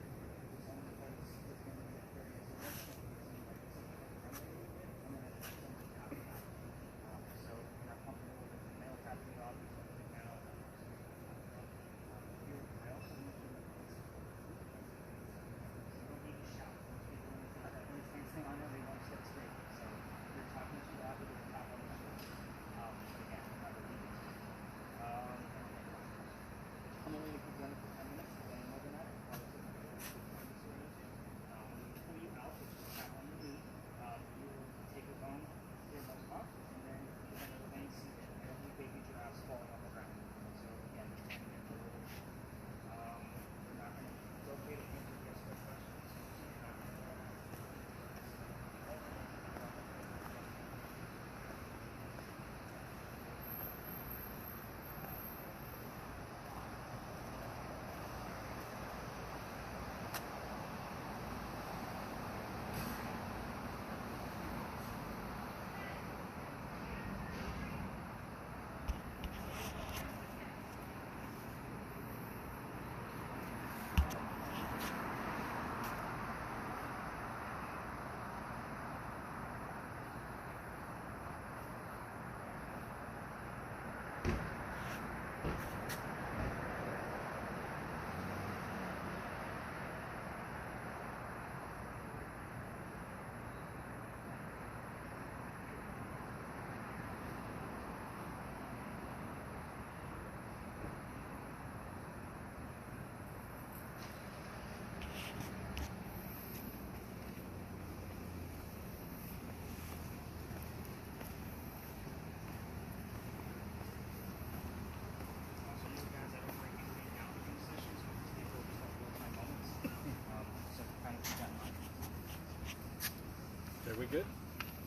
Are we good?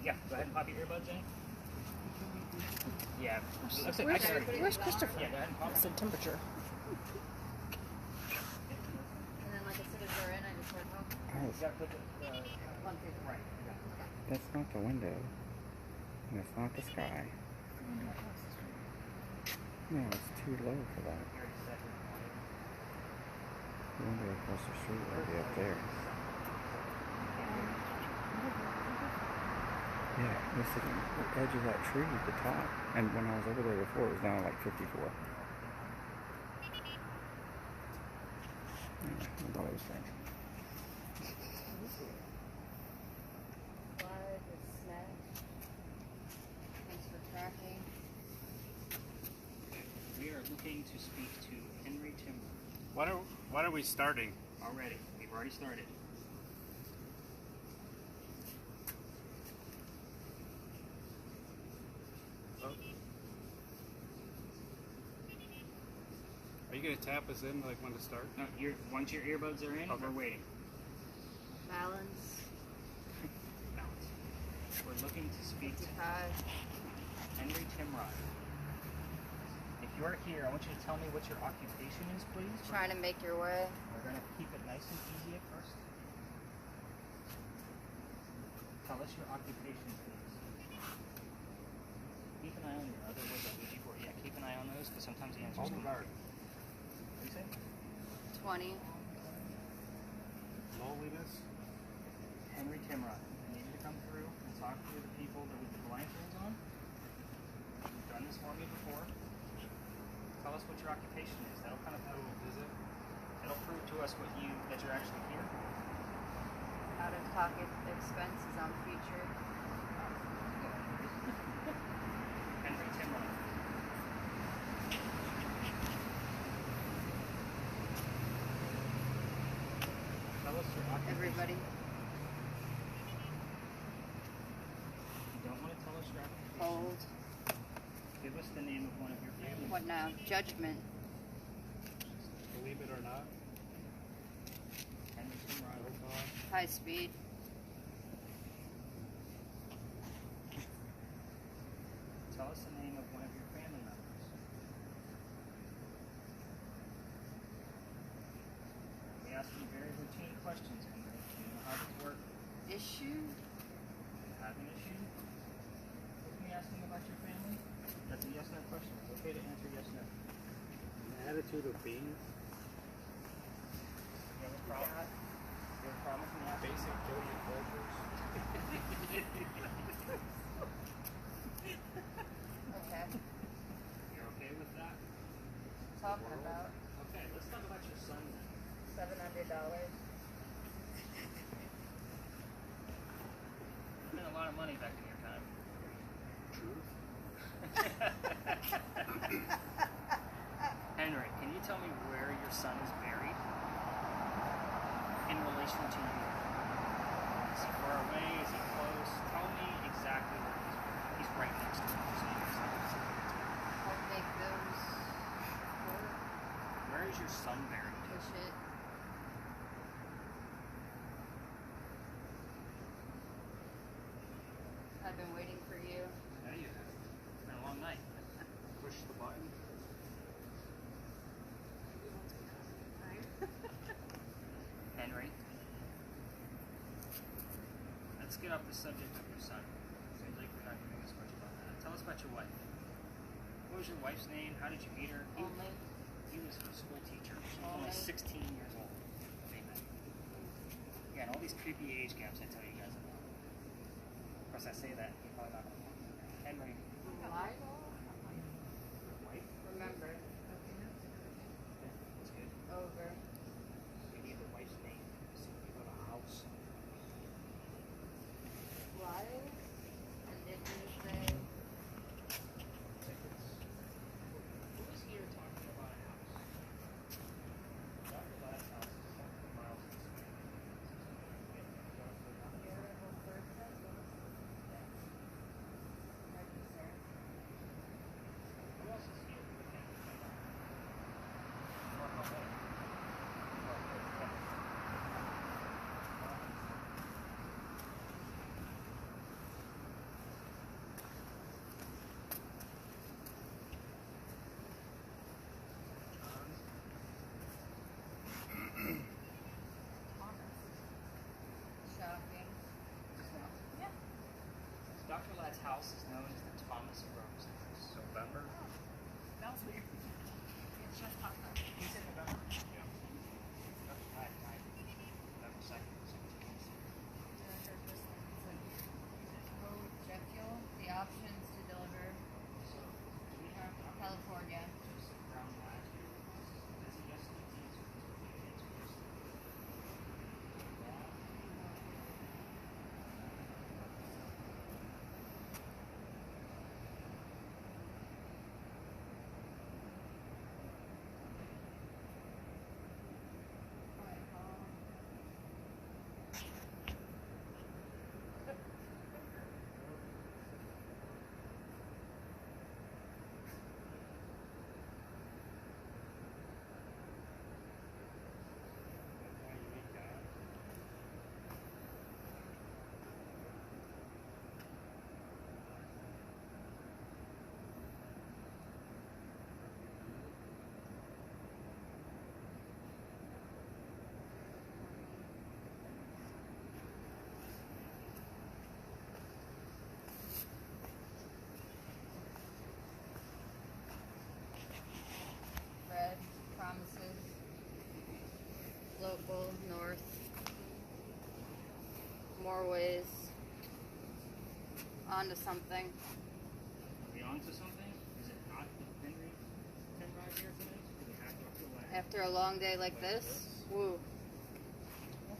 Yeah, go ahead and pop your earbuds in. Yeah. Looks like Where's Christopher? Yeah, go ahead and pop It's the temperature. And then, like, as soon as they're in, I just work home. Oh, You gotta put the One through right. that's not the window. And it's not the sky. No, it's too low for that. The window across the street will be up there. Yeah, this is the edge of that tree at the top. And when I was over there before, it was down like 54. Yeah, I thought it was strange. Live with Snap. Thanks for tracking. We are looking to speak to Henry Timber. Why are we starting? Already. We've already started. Are you gonna tap us in like when to start? No, once your earbuds are in, Okay. we're waiting. Balance. Balance. We're looking to speak to 55. Henry Timrod. If you are here, I want you to tell me what your occupation is, please. Trying to make your way. We're going to keep it nice and easy at first. Tell us your occupation, please. Keep an eye on your other words I gave you for. Yeah, keep an eye on those because sometimes the answers Home come. guard. What do you say? 20. Loneliness. Henry Timrod. I need you to come through and talk to the people that with the blindfolds on. You've done this for me before. Tell us what your occupation is. That'll kind of Visit. it'll prove to us that you're actually here. Out-of-pocket expenses on future. Henry Timrod. Tell us your occupation. Everybody. You don't want to tell us your occupation. Hold. Give us the name of one of your family. What now? Judgment. Believe it or not. Henry Timrod. Oh God. High speed. Tell us the name of one of your family members. attitude of being You have a problem? You have a problem with me? Basic Joey cultures. Okay. You're okay with that? Talking about Okay, let's talk about your son then. $700. Spent a lot of money back in your time. Truth. Henry, can you tell me where your son is buried in relation to you? Is he far away? Is he close? Tell me exactly where he's buried. He's right next to you. So I'll make those where is your son buried? push it. I've been waiting for you. There you have. It's been a long night. Push the button. Henry, let's get off the subject of your son. Seems like we're not doing as much about that. Tell us about your wife. What was your wife's name? How did you meet her? Only. He was her school teacher. She was only 16 years old. Amen. Yeah, and all these creepy age gaps I tell you guys about. Of course, I say that. You're probably not going to want to. Henry. Why? Wife? Remember. That's good. Over. We need the wife's name. So we go to the house. Why? And did you say? Who is here talking about a house? Dr. Last house is 17 miles this way. Who else is here? Or how old? Shocking. Yeah. Dr. Ladd's house is known as the Thomas Rose House. November. That was weird. It's just popped up. He said November. Yeah. Dr. Ladd died November 2nd, 1786. Code jet fuel. The options to deliver So, do we have Dr. California. Joseph Brown Ladd here? Does he have some answers? Red promises. Local north. More ways. On to something. Are we on to something? Is it not the Henry 10 ride here today? Do we have Dr. Ladd? After a long day like this. Woo.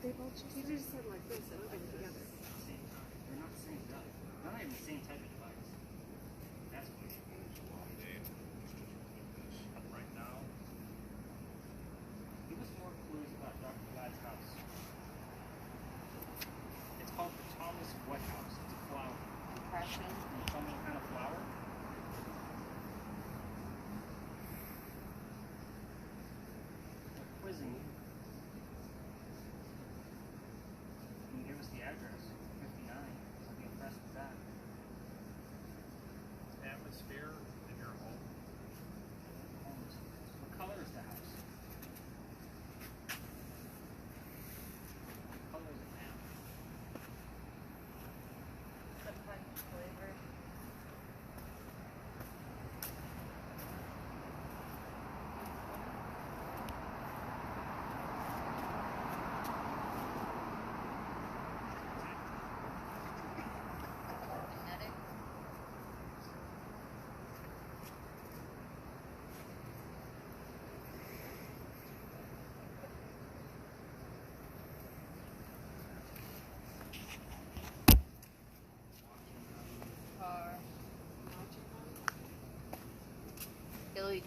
They both just, you just said like this, and Like together. this, at the same time. They're not the same type. They're not even the same type of device. That's weird. It's a long day. Just Right now, give us more clues about Dr. Ladd's house. It's called the Thomas What House. It's a flower. Impression. Can you tell me what kind of flower? They're quizzing you. Can you give us the address? 59. I'll be impressed with that.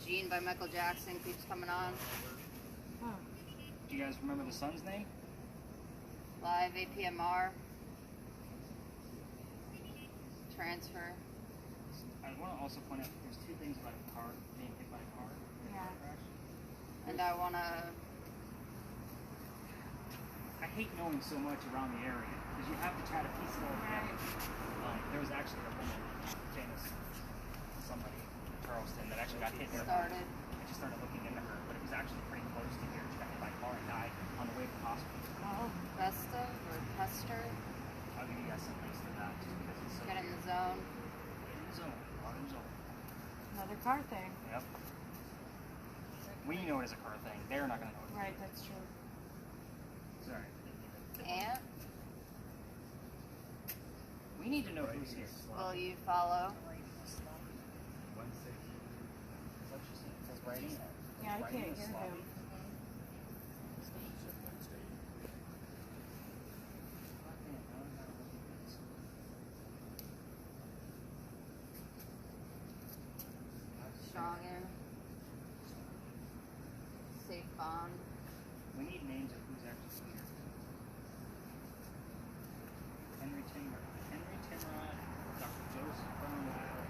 Gene by Michael Jackson keeps coming on. Oh. Do you guys remember the son's name? Live APMR. Transfer. I want to also point out there's two things about a car being hit by a car in a car crash. And I want to... I hate knowing so much around the area because you have to try to piece it all together. There was actually a woman, Janice, somebody in Charleston, that actually got hit in her car. I just started looking into her, but it was actually pretty close to here. She got hit by a car and died on the way to the hospital. Oh, Vesta or Pester. I'll give you guys some links to that just because it's so Get in weird. the zone. Get in the zone. Get in the zone. Another car thing. Yep. We know it as a car thing. They're not going to know it. Right, that's true. Sorry. And We need to know who's here. will you follow? Says writing. Yeah, I Writing can't is hear sloppy. him. Strong in. Safe bond. We need names of who's actually here. Henry Timrod, Dr. Joseph Burnwell.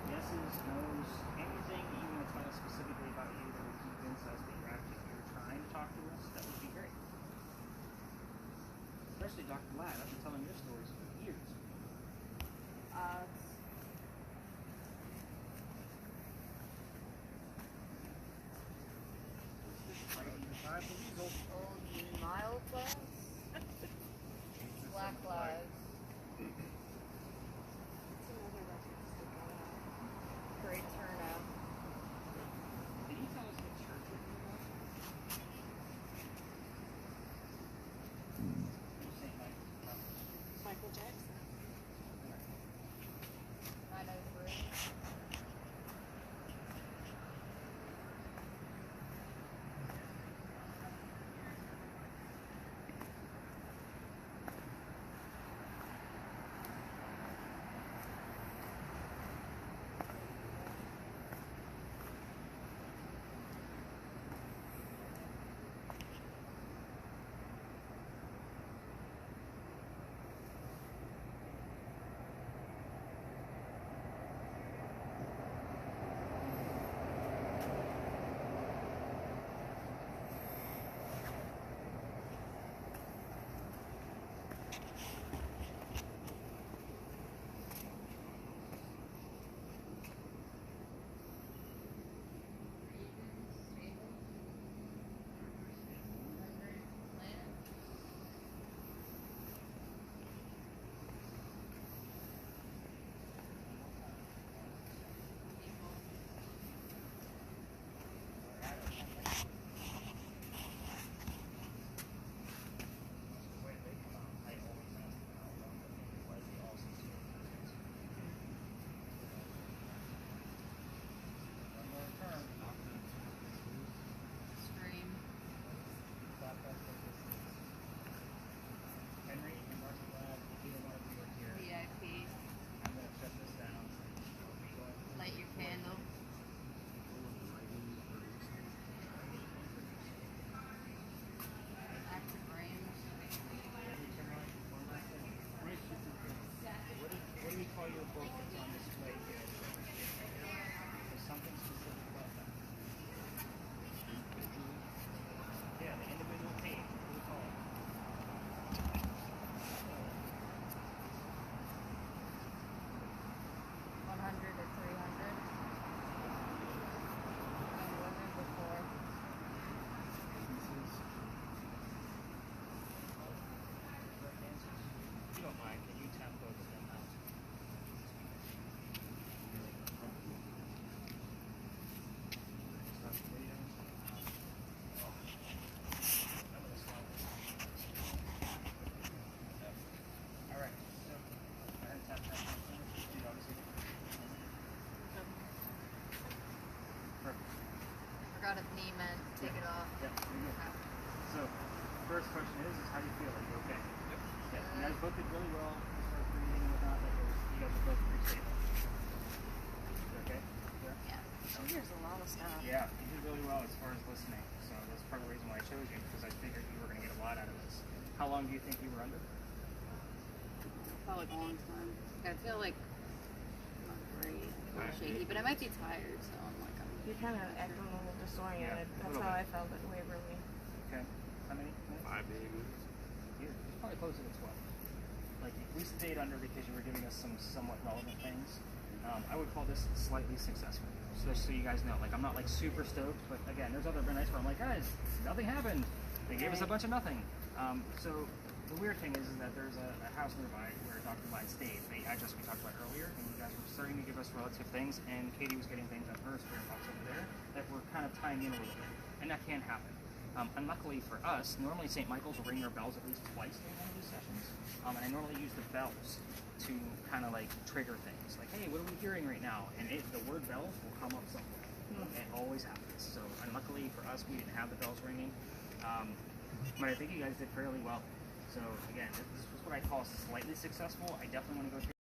Yeses, nos, anything that you want to tell us specifically about you that would convince us that you're actually here trying to talk to us, that would be great. Especially Dr. Ladd. I've been telling your stories for years. Old Mile class? Black Lives. Great turnout. Did you tell us what church you're St. Michael's? Michael Jackson. 903. Scream. Henry and Martin Ladd, either one of you are here. VIP. I'm going to shut this down. Light your candle. Active range. What do you call your book that's on display here? There's something specific about that. Yeah, the individual page. What do you call it? 100 or 300. And women before. If you don't mind, can you tap those in now? Stop the video. All right. So, go ahead and tap that. Do you notice it? Perfect. Forgot if knee meant take it off. Yep, you're good. So, first question is how do you feel? Are you okay? Yep. Yeah, you guys both did really well. You start breathing and whatnot. You guys are both pretty stable. You okay? Yeah? Yeah. She hears a lot of stuff. Yeah, you did really well as far as listening. So that's part of the reason why I chose you, because I figured you were going to get a lot out of this. How long do you think you were under? Felt like a long time. I feel like I'm not great, a little shaky, but I might be tired, so I'm like, You kind of acting a little disoriented. Yeah, That's how I felt at Waverly. Okay. How many minutes? 5 minutes. Yeah, it's probably closer to 12. Like, we stayed under because you were giving us some somewhat relevant things. I would call this slightly successful. So just so you guys know, like, I'm not like super stoked, but again, there's other nights where I'm like, guys, nothing happened. They gave us a bunch of nothing. So the weird thing is that there's a house nearby where Dr. Mine stayed, the address we talked about earlier, and you guys were starting to give us relative things, and Katie was getting things on her spirit box over there that were kind of tying in a little bit, and that can happen. Unluckily for us, normally St. Michael's will ring their bells at least twice during one of these sessions, and I normally use the bells to kind of like trigger things, like, hey, what are we hearing right now? And the word bells will come up somewhere. It always happens. So unluckily for us, we didn't have the bells ringing, but I think you guys did fairly well. So again, this was what I call slightly successful. I definitely want to go through